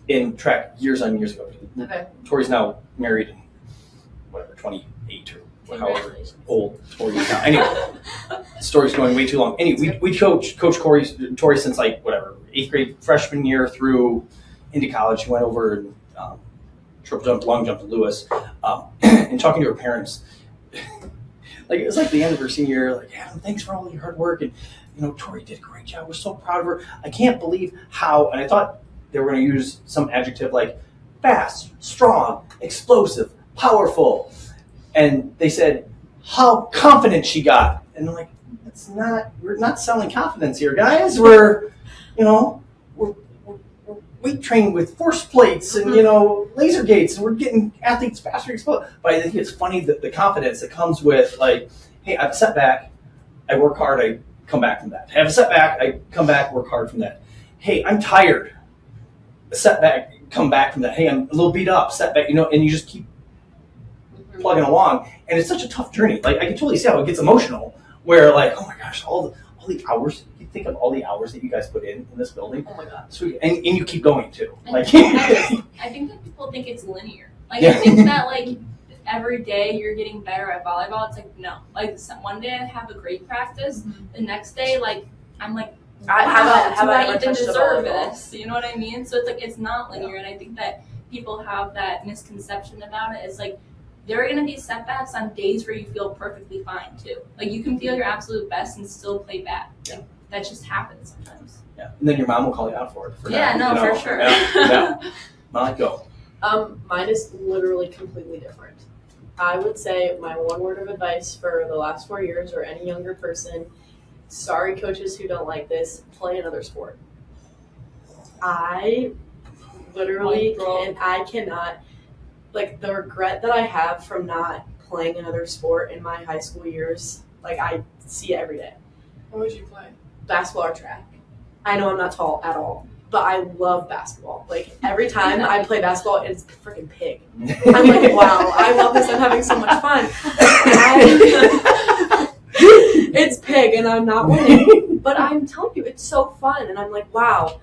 Speaker 6: in track years on years ago.
Speaker 2: Okay.
Speaker 6: Tori's now married and 28 or however old Tori is now. Anyway, the story's going way too long. Anyway, we coach Tori since like 8th grade freshman year through into college. She went over and triple jump, long jump to Lewis, and talking to her parents. Like it was like the end of her senior year. Like, Adam, thanks for all your hard work, and Tori did a great job. We're so proud of her. I can't believe how. And I thought they were going to use some adjective like fast, strong, explosive, powerful, and they said how confident she got. And I'm like, we're not selling confidence here, guys. We're weight training with force plates and laser gates, and we're getting athletes faster explode. But I think it's funny that the confidence that comes with like, hey, I have a setback, I work hard, I come back from that. I have a setback, I come back, work hard from that. Hey, I'm tired, a setback, come back from that. Hey, I'm a little beat up, setback, and you just keep plugging along. And it's such a tough journey. Like I can totally see how it gets emotional, where like, oh my gosh, all the hours. Think of all the hours that you guys put in this building.
Speaker 2: Oh my god!
Speaker 6: So and you keep going too. Like
Speaker 1: I think that people think it's linear. Like I think that like every day you're getting better at volleyball. It's like no. Like one day I have a great practice. The next day, like I'm like, do I even deserve this? You know what I mean? So it's like it's not linear, and I think that people have that misconception about it. It's like there are going to be setbacks on days where you feel perfectly fine too. Like you can feel your absolute best and still play bad. Like, that just happens sometimes.
Speaker 6: Yeah, and then your mom will call you out for it.
Speaker 1: For sure.
Speaker 6: Yeah. Molly, go.
Speaker 2: Mine is literally completely different. I would say my one word of advice for the last 4 years or any younger person, sorry coaches who don't like this, play another sport. I literally cannot, like the regret that I have from not playing another sport in my high school years, like I see it every day.
Speaker 4: What would you play?
Speaker 2: Basketball or track. I know I'm not tall at all, but I love basketball. Like every time I play basketball, it's freaking pig. I'm like, wow, I love this. I'm having so much fun. It's pig, and I'm not winning. But I'm telling you, it's so fun, and I'm like, wow.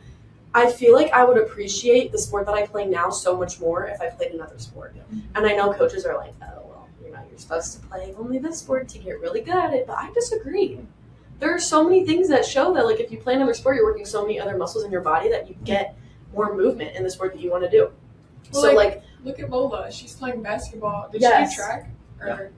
Speaker 2: I feel like I would appreciate the sport that I play now so much more if I played another sport. Yeah. And I know coaches are like, oh, well, you're supposed to play only this sport to get really good at it, but I disagree. There are so many things that show that, like, if you play another sport, you're working so many other muscles in your body that you get more movement in the sport that you want to do.
Speaker 4: Well,
Speaker 2: so,
Speaker 4: look at Lola. She's playing basketball. Did
Speaker 2: yes.
Speaker 4: she do track? Or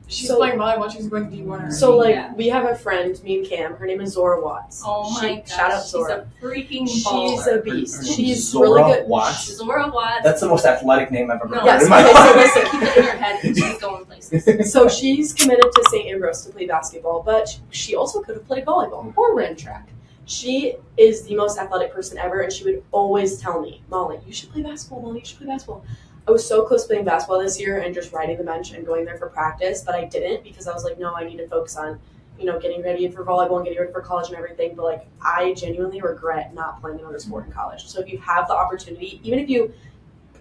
Speaker 4: she's
Speaker 2: so,
Speaker 4: playing volleyball. She's going D1.
Speaker 2: So, we have a friend, me and Cam. Her name is Zora Watts.
Speaker 1: Oh, my gosh.
Speaker 2: Shout out Zora.
Speaker 1: She's a freaking baller.
Speaker 2: She's a beast. She's
Speaker 6: Zora
Speaker 2: really good.
Speaker 6: Watts?
Speaker 1: Zora Watts.
Speaker 6: That's the most athletic name I've ever heard
Speaker 2: yes,
Speaker 6: in my life.
Speaker 2: So listen.
Speaker 1: Keep it in your head. She's going places.
Speaker 2: So she's committed to St. Ambrose to play basketball, but she also could have played volleyball or ran track. She is the most athletic person ever, and she would always tell me, Molly, you should play basketball, Molly, you should play basketball. I was so close to playing basketball this year and just riding the bench and going there for practice, but I didn't because I was like, no, I need to focus on, getting ready for volleyball and getting ready for college and everything. But like, I genuinely regret not playing another sport in college. So if you have the opportunity, even if you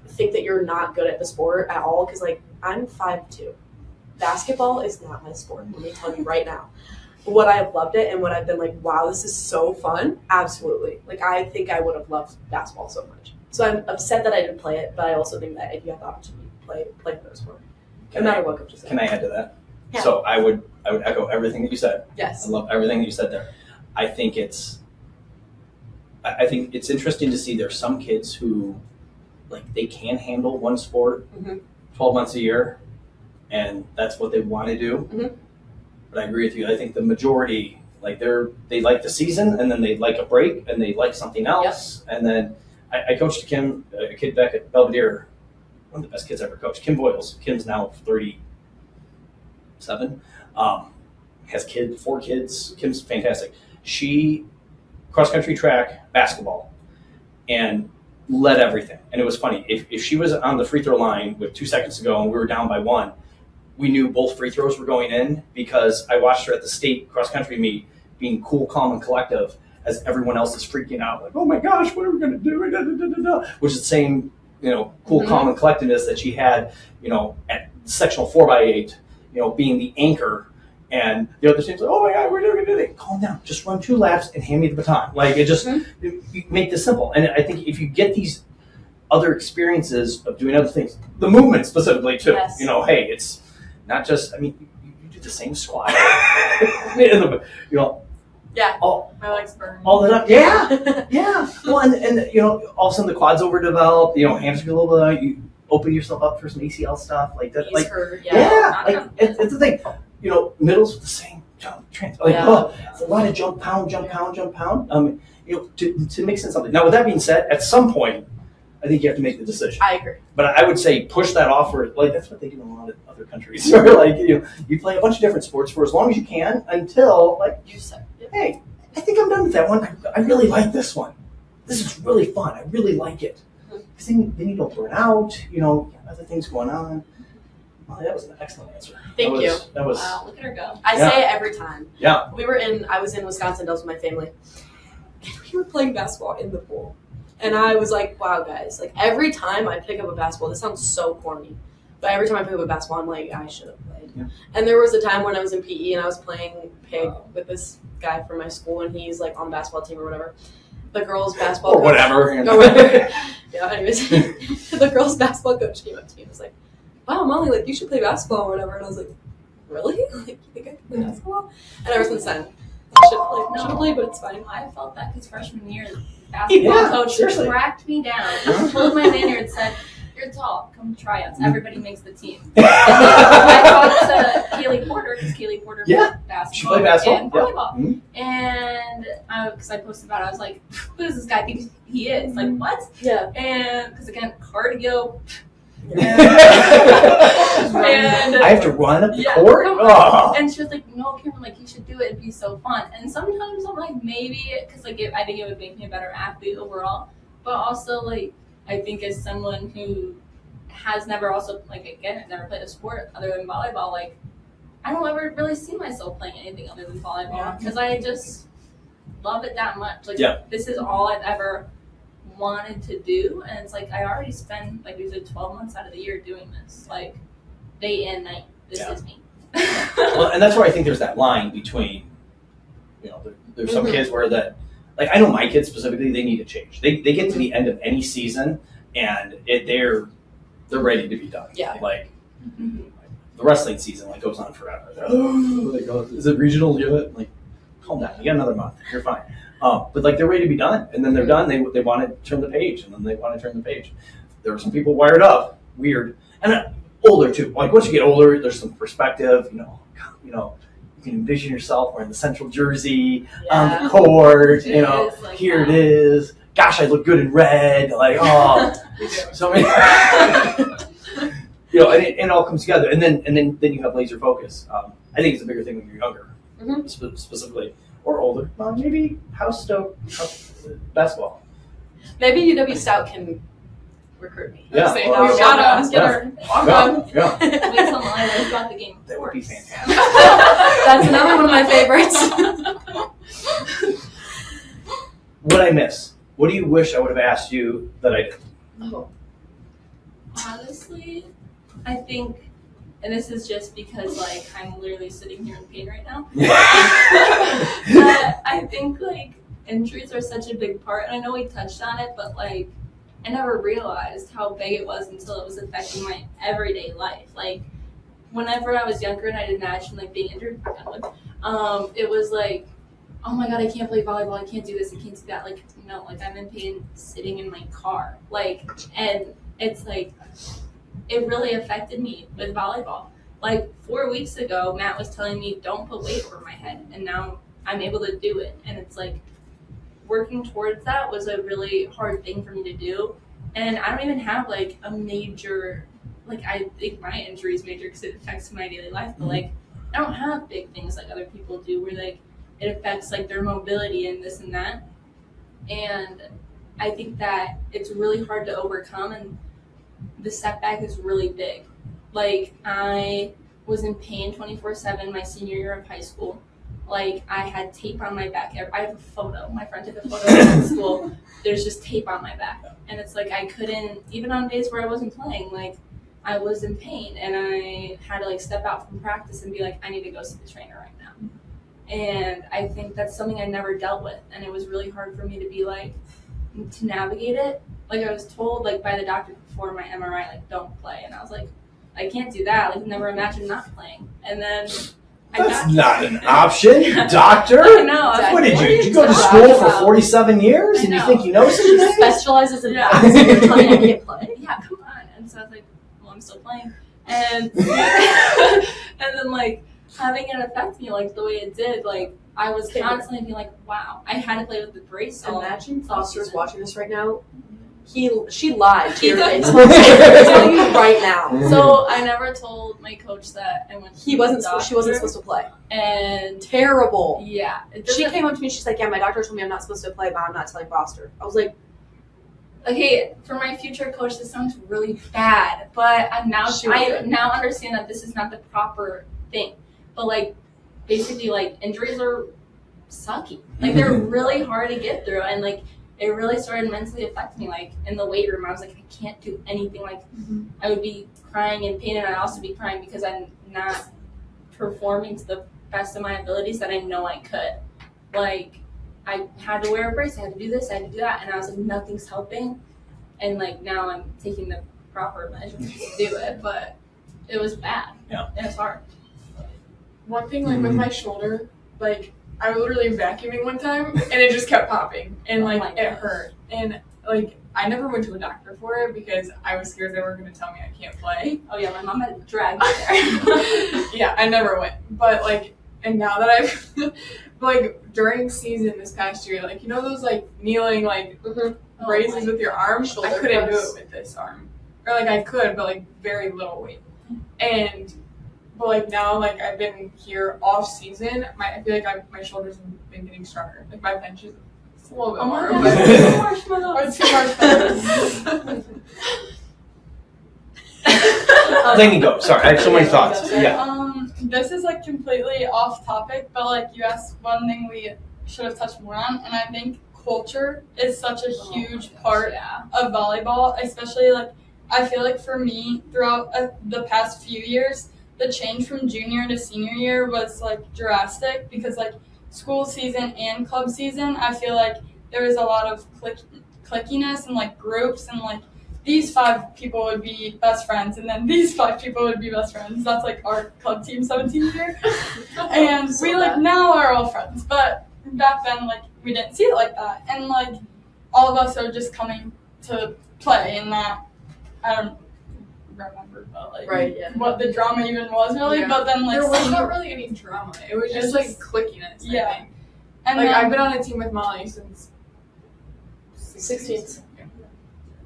Speaker 2: think that you're not good at the sport at all, because like I'm 5'2". Basketball is not my sport. Let me tell you right now. Would I have loved it and would I have been like, wow, this is so fun? Absolutely. Like, I think I would have loved basketball so much. So I'm upset that I didn't play it, but I also think that if you have the opportunity to play another sport, no matter what coach said.
Speaker 6: Can I add to that?
Speaker 2: Yeah.
Speaker 6: So I would echo everything that you said.
Speaker 2: Yes.
Speaker 6: I love everything that you said there. I think it's interesting to see there's some kids who, like, they can handle one sport 12 months a year, and that's what they want to do.
Speaker 2: Mm-hmm.
Speaker 6: But I agree with you. I think the majority, like, they like the season, and then they like a break, and they like something else. Yep. And then I coached a kid back at Belvedere, one of the best kids I ever coached, Kim Boyles. Kim's now 37. Has 4 kids. Kim's fantastic. She cross-country track, basketball, and led everything. And it was funny. If she was on the free throw line with 2 seconds to go and we were down by 1, we knew both free throws were going in because I watched her at the state cross-country meet being cool, calm, and collective as everyone else is freaking out. Like, oh my gosh, what are we going to do? Da, da, da, da, da. Which is the same, cool, calm, and collectedness that she had, at sectional 4x8, being the anchor. And the other team's like, oh my God, we're doing it. Calm down. Just run 2 laps and hand me the baton. Like, it just, you make this simple. And I think if you get these other experiences of doing other things, the movement specifically too,
Speaker 2: yes.
Speaker 6: Hey, it's not just, you do the same squat.
Speaker 2: Yeah.
Speaker 4: My legs burn.
Speaker 6: All the time. Yeah. Yeah. Well, and all of a sudden the quads overdeveloped, hamstrings a little bit, you open yourself up for some ACL stuff like that.
Speaker 2: Knees
Speaker 6: like,
Speaker 2: hurt,
Speaker 6: yeah. It's the thing. Middles with the same jump transfer. It's a lot of jump, pound. To mix in something. Now, with that being said, at some point, I think you have to make the decision.
Speaker 2: I agree.
Speaker 6: But I would say push that off for, that's what they do in a lot of other countries. Where, you play a bunch of different sports for as long as you can until, you said, hey, I think I'm done with that one. I really like this one. This is really fun. I really like it. Because then you don't burn out, other things going on. Oh, that was an excellent answer.
Speaker 2: Thank you.
Speaker 6: That was.
Speaker 1: Wow, look at her go.
Speaker 2: I say it every time.
Speaker 6: Yeah.
Speaker 2: I was in Wisconsin Dells with my family, and we were playing basketball in the pool. And I was like, wow, guys, every time I pick up a basketball, this sounds so corny, but every time I pick up a basketball, I'm like, I should have played. Yeah. And there was a time when I was in PE and I was playing pig with this guy from my school, and he's on the basketball team or whatever. The girls' basketball
Speaker 6: coach. Or whatever.
Speaker 2: Yeah, anyways. The girls' basketball coach came up to me and was like, wow, Molly, you should play basketball or whatever. And I was like, really? You think I can play basketball? And ever since then, I should have played, but it's fine.
Speaker 1: I felt that because freshman year, the basketball coach tracked me down. Pulled my lanyard and said, you're tall, come to tryouts. Everybody makes the team. And I talked to Kaylee Porter, because Kaylee Porter played basketball.
Speaker 6: She played basketball
Speaker 1: and volleyball. Mm-hmm. And because I posted about it, I was like, who does this guy think he is? What?
Speaker 2: Yeah.
Speaker 1: And because, again, cardio. And
Speaker 6: I have to run up the court?
Speaker 1: Oh. And she was like, no, Cameron, you should do it. It'd be so fun. And sometimes I'm like, maybe, because I think it would make me a better athlete overall. But also, I think as someone who has never also, again, I've never played a sport other than volleyball, I don't ever really see myself playing anything other than volleyball because I just love it that much. This is all I've ever wanted to do, and it's I already spend we said 12 months out of the year doing this, day and night. This is me.
Speaker 6: Well, and that's where I think there's that line between, there's some kids where that, I know my kids specifically, they need to change. They get to the end of any season and they're ready to be done.
Speaker 2: Yeah.
Speaker 6: The wrestling season goes on forever. Is it regional yet? Calm down. You got another month. You're fine. But they're ready to be done, and then they're done. They want to turn the page, and then they want to turn the page. There were some people wired up, weird, and older too. Once you get older, there's some perspective. You can envision yourself wearing the central jersey on the court. Here it is. Gosh, I look good in red. So many. And it all comes together, and then you have laser focus. I think it's a bigger thing when you're younger, specifically. Or older. Maybe House Stoke basketball.
Speaker 2: Maybe UW Stout can recruit me.
Speaker 6: Yeah.
Speaker 4: Say,
Speaker 2: Oh,
Speaker 4: "Oh,
Speaker 2: shout out.
Speaker 4: let's
Speaker 2: Get
Speaker 4: get
Speaker 2: her.
Speaker 4: I'm
Speaker 6: Yeah,
Speaker 4: done.
Speaker 6: yeah.
Speaker 1: Wait till Miley's got the game.
Speaker 6: That would be fantastic.
Speaker 2: That's another one of my favorites.
Speaker 6: What I miss? What do you wish I would have asked you that I didn't?
Speaker 2: Oh.
Speaker 1: Honestly, I think, and this is just because like I'm literally sitting here in pain right now. But I think like injuries are such a big part, and I know we touched on it, but like I never realized how big it was until it was affecting my everyday life. Like whenever I was younger and I did imagine like being injured, it was like, oh my god, I can't play volleyball, I can't do this, I can't do that. Like no, like I'm in pain sitting in my car. Like, and it's like it really affected me with volleyball. Like 4 weeks ago, Matt was telling me don't put weight over my head, and now I'm able to do it. And it's like working towards that was a really hard thing for me to do. And I don't even have like a major, like I think my injury is major because it affects my daily life, but like I don't have big things like other people do where like it affects like their mobility and this and that. And I think that it's really hard to overcome, and the setback is really big. Like I was in pain 24/7 my senior year of high school. Like I had tape on my back. I have a photo. My friend took a photo in school. There's just tape on my back, and it's like I couldn't, even on days where I wasn't playing, like I was in pain, and I had to like step out from practice and be like, I need to go see the trainer right now. And I think that's something I never dealt with, and it was really hard for me to be like to navigate it. Like I was told like by the doctor before my MRI, like don't play, and I was like, I can't do that. Like never imagine not playing. And then
Speaker 6: That's not an option, doctor.
Speaker 1: I know.
Speaker 6: What did
Speaker 2: What are
Speaker 6: you?
Speaker 2: you
Speaker 6: Did you go to
Speaker 2: talking
Speaker 6: school for
Speaker 2: about?
Speaker 6: 47 years
Speaker 1: I
Speaker 6: and you
Speaker 1: know.
Speaker 6: think you know
Speaker 2: She
Speaker 6: something?
Speaker 2: specializes in
Speaker 1: Yeah.
Speaker 2: boxing. You're telling me I can't play?
Speaker 1: Yeah, come on. And so I was like, well, I'm still playing. And and then like having it affect me like the way it did, like I was constantly being like, wow, I had to play with the brace.
Speaker 2: Imagine Foster's watching this right now. She lied to your face. I'm telling you right now.
Speaker 1: So I never told my coach that I went to
Speaker 2: She
Speaker 1: the
Speaker 2: wasn't
Speaker 1: doctor,
Speaker 2: supposed to play.
Speaker 1: And
Speaker 2: Terrible.
Speaker 1: yeah, it
Speaker 2: She
Speaker 1: doesn't-
Speaker 2: came up to me. She's like, "Yeah, my doctor told me I'm not supposed to play, but I'm not telling Foster." I was like,
Speaker 1: Okay, for my future coach, this sounds really bad, but I now understand that this is not the proper thing. But like, basically, like injuries are sucky. Like they're really hard to get through, and like it really started mentally affecting me. Like in the weight room, I was like, I can't do anything. Like I would be crying in pain, and I'd also be crying because I'm not performing to the best of my abilities that I know I could. Like I had to wear a brace, I had to do this, I had to do that, and I was like, nothing's helping. And like now I'm taking the proper measures to do it, but it was bad.
Speaker 6: Yeah.
Speaker 1: It was hard.
Speaker 4: One thing, like with my shoulder, like I was literally vacuuming one time and it just kept popping and like
Speaker 1: Oh my
Speaker 4: it
Speaker 1: gosh.
Speaker 4: hurt. And like I never went to a doctor for it because I was scared they were going to tell me I can't play.
Speaker 1: Oh yeah, my mom had to drag me there.
Speaker 4: Yeah, I never went. But like, and now that I've like during season this past year, like you know those like kneeling like raises with your arm,
Speaker 2: Shoulder
Speaker 4: I couldn't do
Speaker 2: press.
Speaker 4: it with this arm, or like I could, but like very little weight. And but like now, like I've been here off season, I feel like my shoulders have been getting stronger. Like my bench is it's a little bit
Speaker 1: Oh my
Speaker 4: more,
Speaker 1: god,
Speaker 4: but
Speaker 1: it's marshmallows.
Speaker 3: Or two marshmallows.
Speaker 6: Then you go. Sorry, I have so many thoughts. Yeah.
Speaker 3: This is like completely off topic, but like you asked one thing we should have touched more on, and I think culture is such a huge part
Speaker 1: Yeah.
Speaker 3: of volleyball, especially like I feel like for me throughout the past few years, the change from junior to senior year was like drastic because like school season and club season, I feel like there was a lot of clickiness and like groups, and like these 5 people would be best friends, and then these 5 people would be best friends. That's like our club team 17 year. And we like now are all friends, but back then like we didn't see it like that, and like all of us are just coming to play, and not I don't remember but like
Speaker 2: Right, yeah.
Speaker 3: what the drama even was really.
Speaker 4: Yeah.
Speaker 3: But then like
Speaker 4: there was
Speaker 3: senior-
Speaker 4: not really any drama. It was
Speaker 3: It
Speaker 4: just
Speaker 3: was
Speaker 4: like
Speaker 3: just-
Speaker 4: clickiness.
Speaker 3: yeah.
Speaker 4: I think.
Speaker 3: and
Speaker 4: Like
Speaker 3: then,
Speaker 4: I've been on a team with Molly since
Speaker 2: 16th.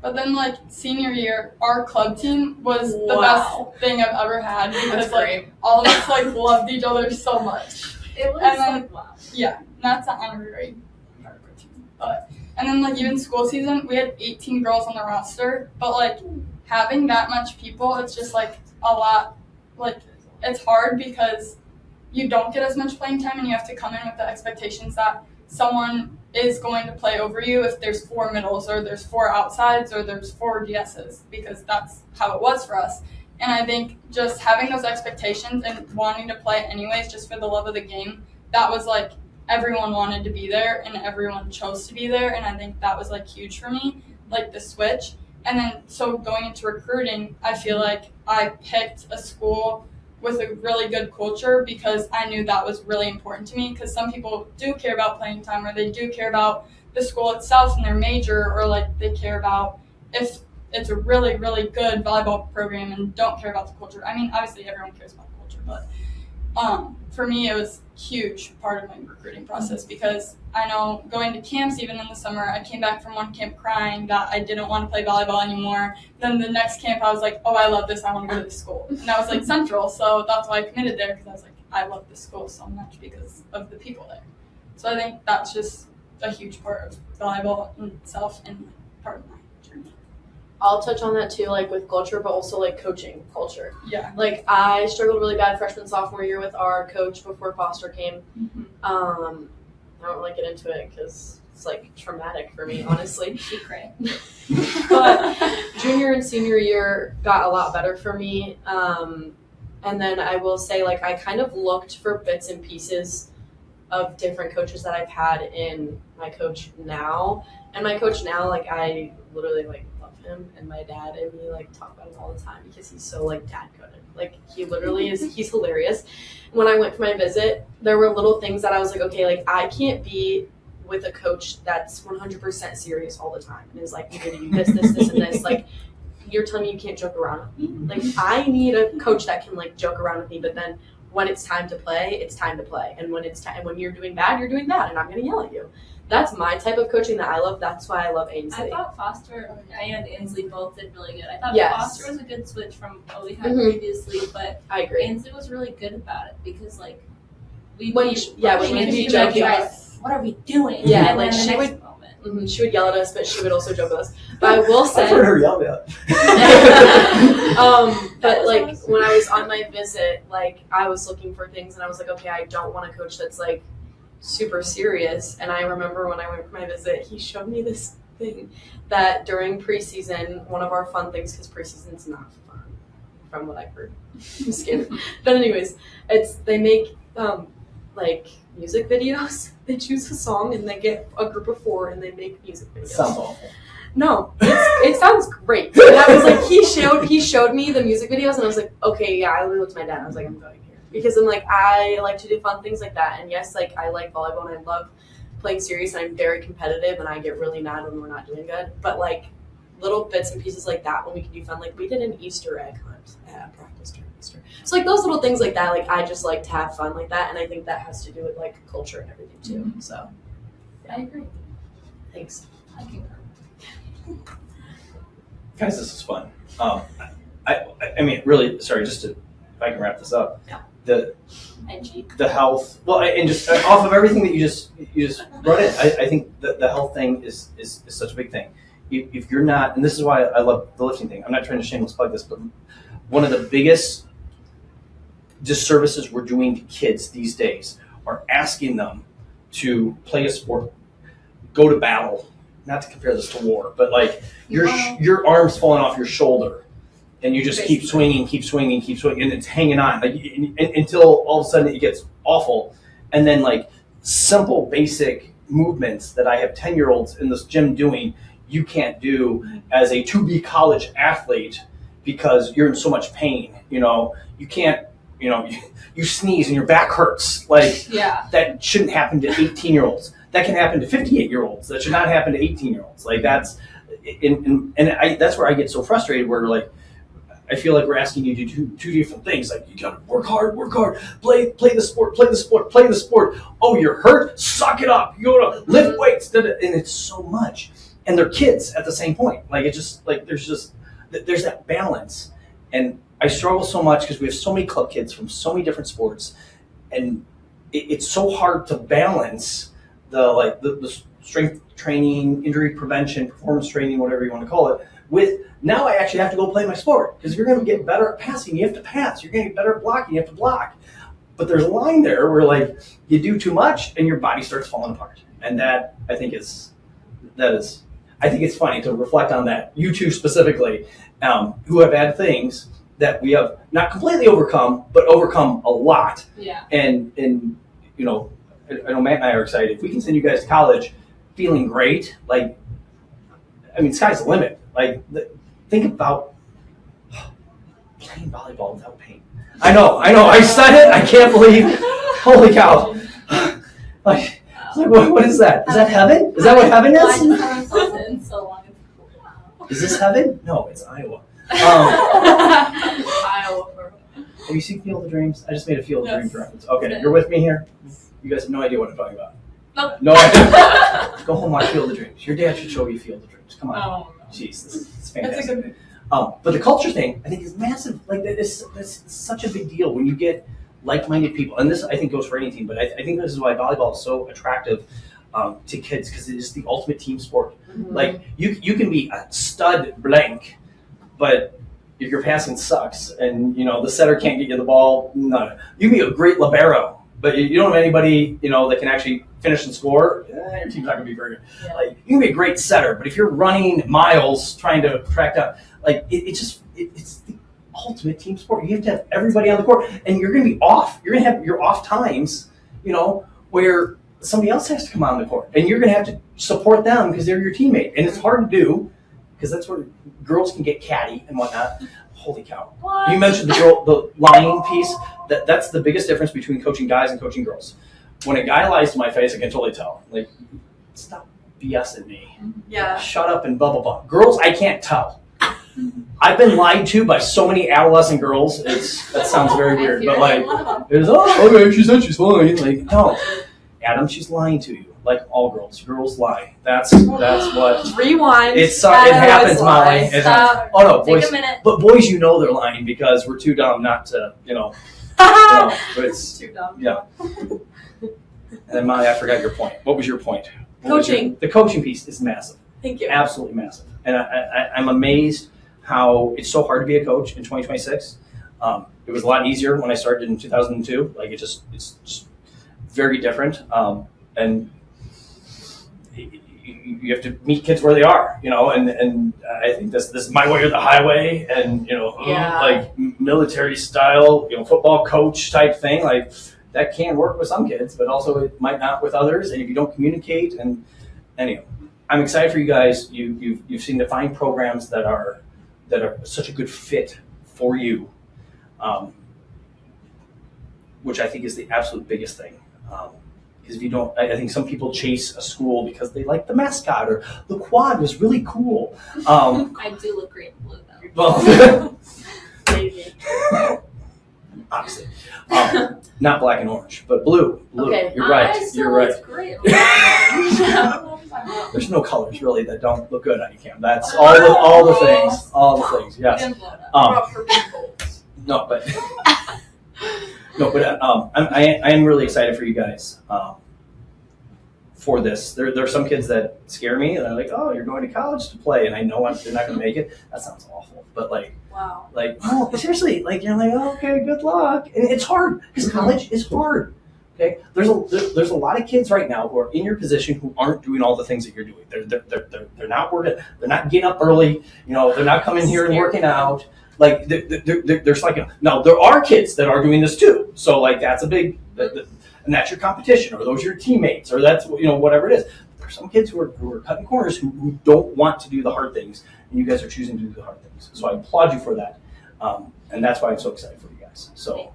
Speaker 3: but then like senior year, our club team was the
Speaker 2: Wow.
Speaker 3: best thing I've ever had because
Speaker 4: That's
Speaker 3: like
Speaker 4: great.
Speaker 3: all of us like loved each other so much.
Speaker 1: It was
Speaker 3: And then-
Speaker 1: like wow.
Speaker 3: Yeah, that's an honorary part of our team. But And then like even school season, we had 18 girls on the roster, but like having that much people, it's just like a lot, like it's hard because you don't get as much playing time and you have to come in with the expectations that someone is going to play over you if there's 4 middles or there's 4 outsides or there's 4 DSs, because that's how it was for us. And I think just having those expectations and wanting to play anyways just for the love of the game, that was like everyone wanted to be there and everyone chose to be there, and I think that was like huge for me, like the switch. And then so going into recruiting, I feel like I picked a school with a really good culture because I knew that was really important to me, because some people do care about playing time or they do care about the school itself and their major, or like they care about if it's a really, really good volleyball program and don't care about the culture. I mean, obviously everyone cares about the culture, but for me, it was a huge part of my recruiting process because I know going to camps, even in the summer, I came back from one camp crying that I didn't want to play volleyball anymore. Then the next camp, I was like, oh, I love this. I want to go to this school. And that was like Central, so that's why I committed there, because I was like, I love this school so much because of the people there. So I think that's just a huge part of volleyball in itself and part of my journey.
Speaker 2: I'll touch on that too, like with culture, but also like coaching culture.
Speaker 3: Yeah.
Speaker 2: Like I struggled really bad freshman, sophomore year with our coach before Foster came.
Speaker 3: Mm-hmm.
Speaker 2: I don't really get into it because it's like traumatic for me, honestly.
Speaker 1: She cried.
Speaker 2: But junior and senior year got a lot better for me. And then I will say, like, I kind of looked for bits and pieces of different coaches that I've had in my coach now. And my coach now, like, I literally, like, love him. And my dad and me, like, talk about him all the time because he's so, like, dad-coded. Like, he literally is, he's hilarious. When I went for my visit, there were little things that I was like, okay, like, I can't be with a coach that's 100% serious all the time. And is like, you're going to do this, this, this, and this. Like, you're telling me you can't joke around with me. Like, I need a coach that can, like, joke around with me, but then when it's time to play, it's time to play. And when it's time, when you're doing bad, and I'm going to yell at you. That's my type of coaching that I love. That's why I love Ainsley.
Speaker 1: I thought Foster and Ainsley both did really good. I thought
Speaker 2: Yes.
Speaker 1: Foster was a good switch from what we had previously, but
Speaker 2: I agree.
Speaker 1: Ainsley was really good about it because, like, we
Speaker 2: When
Speaker 1: would
Speaker 2: she- yeah, when
Speaker 1: she
Speaker 2: we'd
Speaker 1: would
Speaker 2: be
Speaker 1: be like,
Speaker 2: joking.
Speaker 1: guys, what are we doing?
Speaker 2: Yeah,
Speaker 1: and
Speaker 2: like,
Speaker 1: then the
Speaker 2: she
Speaker 1: next
Speaker 2: would-
Speaker 1: moment.
Speaker 2: She would yell at us, but she would also joke with us. But I will say,
Speaker 6: I've heard her yell at.
Speaker 2: but like when I was on my visit, like I was looking for things, and I was like, okay, I don't want a coach that's like super serious. And I remember when I went for my visit, he showed me this thing that during preseason, one of our fun things, because preseason's not fun, from what I've heard. I'm scared. But anyways, they make like music videos. They choose a song and they get a group of 4 and they make music videos.
Speaker 6: Sounds awful.
Speaker 2: No, it sounds great. And I was like, he showed me the music videos, and I was like, okay, yeah. I looked at my dad. And I was like, I'm going here because I'm like, I like to do fun things like that. And yes, like I like volleyball and I love playing serious, and I'm very competitive, and I get really mad when we're not doing good. But like little bits and pieces like that when we can do fun, like we did an Easter egg hunt at practice during Easter. So like those little things like that, like I just like to have fun like that, and I think that has to do with like culture and everything too.
Speaker 1: Mm-hmm.
Speaker 2: So
Speaker 1: I agree.
Speaker 2: thanks.
Speaker 1: I concur.
Speaker 6: Guys, this is fun. I mean, really, sorry, just to, if I can wrap this up.
Speaker 2: Yeah.
Speaker 6: The health, well, and just off of everything that you just brought in, I think the health thing is such a big thing. If you're not, and this is why I love the lifting thing. I'm not trying to shameless plug this, but one of the biggest disservices we're doing to kids these days are asking them to play a sport, go to battle. Not to compare this to war, but like your arm's falling off your shoulder, and you just keep swinging, and it's hanging on like until all of a sudden it gets awful. And then like simple basic movements that I have 10-year-olds in this gym doing, you can't do as a to-be college athlete because you're in so much pain. You know, you can't. You know, you sneeze and your back hurts. Like that shouldn't happen to 18-year-olds. That can happen to 58-year-olds. That should not happen to 18-year-olds. Like that's, that's where I get so frustrated. Where like, I feel like we're asking you to do two different things. Like you gotta work hard, play the sport. Oh, you're hurt? Suck it up. You gotta lift weights. And it's so much. And they're kids at the same point. Like it just like there's that balance. And I struggle so much because we have so many club kids from so many different sports, and it's so hard to balance the strength training, injury prevention, performance training, whatever you want to call it, with now I actually have to go play my sport. Because if you're going to get better at passing, you have to pass. You're going to get better at blocking, you have to block. But there's a line there where like you do too much and your body starts falling apart. And that I think it's funny to reflect on that. You two specifically, who have had things that we have not completely overcome, but overcome a lot.
Speaker 1: Yeah.
Speaker 6: And you know, I know Matt and I are excited. If we can send you guys to college feeling great, like, I mean, sky's the limit. Like, think about playing volleyball without pain. I know. I said it. I can't believe. Holy cow! Like, what is that? Is that heaven? Is that what heaven
Speaker 1: Well, I
Speaker 6: is?
Speaker 1: just haven't felt it in so long. Wow.
Speaker 6: Is this heaven? No, it's Iowa.
Speaker 2: Iowa.
Speaker 6: Have you seen Field of Dreams? I just made a Field of
Speaker 3: Yes.
Speaker 6: Dreams reference. Okay, you're with me here? You guys have no idea what I'm talking about.
Speaker 1: Nope.
Speaker 6: No idea. Go home and watch Field of Dreams. Your dad should show you Field of Dreams. Come on.
Speaker 4: Oh, no.
Speaker 6: Jeez, this is
Speaker 3: That's
Speaker 6: fantastic.
Speaker 3: a good.
Speaker 6: But the culture thing, I think, is massive. Like, that's such a big deal when you get like-minded people. And this, I think, goes for any team. But I think this is why volleyball is so attractive to kids, because it is the ultimate team sport.
Speaker 2: Mm-hmm.
Speaker 6: Like, you can be a stud blank, but if your passing sucks and, you know, the setter can't get you the ball, no. You can be a great libero, but you don't have anybody, you know, that can actually finish and score, your team's not going to be very good.
Speaker 2: Yeah.
Speaker 6: Like, you can be a great setter, but if you're running miles trying to track down, like, it's the ultimate team sport. You have to have everybody on the court, and you're going to be off. You're going to have your off times, you know, where somebody else has to come on the court, and you're going to have to support them because they're your teammate. And it's hard to do because that's where girls can get catty and whatnot. Holy cow.
Speaker 1: What?
Speaker 6: You mentioned the lying piece. That's the biggest difference between coaching guys and coaching girls. When a guy lies to my face, I can totally tell. Like, stop BSing me.
Speaker 2: Yeah.
Speaker 6: Shut up and blah, blah, blah. Girls, I can't tell. I've been lied to by so many adolescent girls. That sounds very weird, but like, it's, oh, okay, she said she's lying. Like, no, Adam, she's lying to you. Like all girls, girls lie. That's what.
Speaker 2: Rewind.
Speaker 6: It happens, Molly. It
Speaker 1: Stop.
Speaker 6: happens. Oh no,
Speaker 1: Take
Speaker 6: boys.
Speaker 1: a minute.
Speaker 6: But boys, you know they're lying because we're too dumb not to, you know. But it's
Speaker 2: Too dumb.
Speaker 6: yeah. And then Molly, I forgot your point. What was your point?
Speaker 2: Coaching.
Speaker 6: The coaching piece is massive.
Speaker 2: Thank you.
Speaker 6: Absolutely massive. And I'm amazed how it's so hard to be a coach in 2026. It was a lot easier when I started in 2002. Like, it's just very different. And you have to meet kids where they are, you know, and I think this is my way or the highway, and, you know,
Speaker 2: Yeah.
Speaker 6: like military style, you know, football coach type thing. Like, that can work with some kids, but also it might not with others. And if you don't communicate, and anyway, I'm excited for you guys. You've seen defined programs that are such a good fit for you, which I think is the absolute biggest thing. Because if you don't, I think some people chase a school because they like the mascot or the quad was really cool.
Speaker 1: I do look great in blue though.
Speaker 6: Well,
Speaker 2: Maybe.
Speaker 6: opposite. Not black and orange, but blue.
Speaker 2: Okay.
Speaker 6: You're right.
Speaker 1: I still
Speaker 6: You're right.
Speaker 1: look great. I don't know what I'm talking about.
Speaker 6: There's no colors really that don't look good on you, Cam. That's all the things. All the things. Yes.
Speaker 1: Didn't blow it up.
Speaker 6: No, but I am really excited for you guys for this. There are some kids that scare me, and they're like, "Oh, you're going to college to play," and I know they're not going to make it. That sounds awful, but
Speaker 1: Wow.
Speaker 6: oh, seriously, like you're like, oh, okay, good luck, and it's hard because college is hard. Okay, there's a lot of kids right now who are in your position who aren't doing all the things that you're doing. They're not working. They're not getting up early. You know, they're not coming here and working out. Like there's like now there are kids that are doing this too. So like that's a big and that's your competition, or those are your teammates, or that's, you know, whatever it is. There's some kids who are cutting corners who don't want to do the hard things, and you guys are choosing to do the hard things. So I applaud you for that, and that's why I'm so excited for you guys. So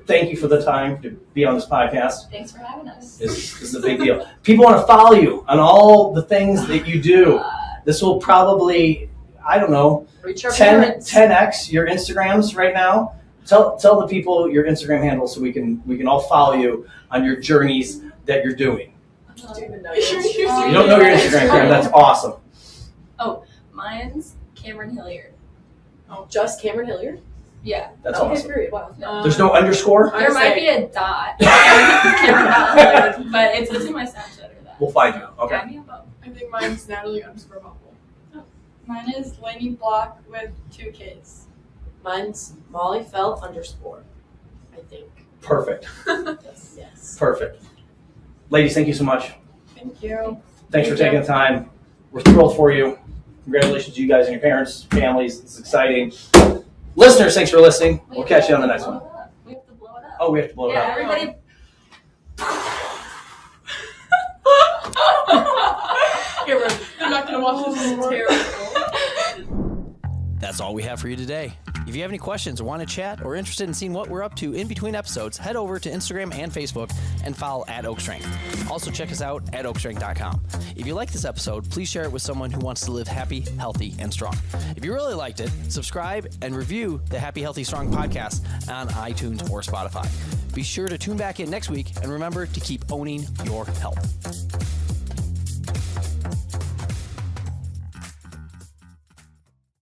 Speaker 6: thank you for the time to be on this podcast.
Speaker 1: Thanks for having us.
Speaker 6: This is a big deal. People want to follow you on all the things that you do. This will probably, I don't know,
Speaker 2: Reach our parents.
Speaker 6: 10x your Instagrams right now. Tell the people your Instagram handle so we can all follow you on your journeys that you're doing.
Speaker 2: I don't even know
Speaker 6: You
Speaker 2: your
Speaker 6: don't know your Instagram, Cam. That's awesome.
Speaker 1: Mine's Cameron Hilliard.
Speaker 2: Just Cameron Hilliard?
Speaker 1: Yeah.
Speaker 6: That's
Speaker 2: okay,
Speaker 6: awesome.
Speaker 2: great. Wow.
Speaker 6: There's no underscore?
Speaker 1: There might be a dot. Cameron Hilliard, but it's in my Snapchat or that.
Speaker 6: We'll find you. Okay.
Speaker 1: Add me on both.
Speaker 4: I think mine's Natalie_Bubble.
Speaker 3: Mine is Lainey Block with 2 Ks.
Speaker 2: Mine's Molly Felt _, I think.
Speaker 6: Perfect.
Speaker 2: Yes.
Speaker 6: Perfect. Ladies, thank you so much.
Speaker 3: Thank you.
Speaker 6: Thanks for taking the time. We're thrilled for you. Congratulations to you guys and your parents, families. It's exciting. Listeners, thanks for listening. We'll catch you on the next one.
Speaker 1: We have to blow it up.
Speaker 6: Oh, we have to blow it
Speaker 1: Yeah,
Speaker 6: up.
Speaker 1: everybody.
Speaker 3: I'm not going to watch this anymore.
Speaker 2: Terrible.
Speaker 5: That's all we have for you today. If you have any questions or want to chat or interested in seeing what we're up to in between episodes, head over to Instagram and Facebook and follow @OakStrength. Also check us out at oakstrength.com. If you like this episode, please share it with someone who wants to live happy, healthy, and strong. If you really liked it, subscribe and review the Happy, Healthy, Strong podcast on iTunes or Spotify. Be sure to tune back in next week and remember to keep owning your health.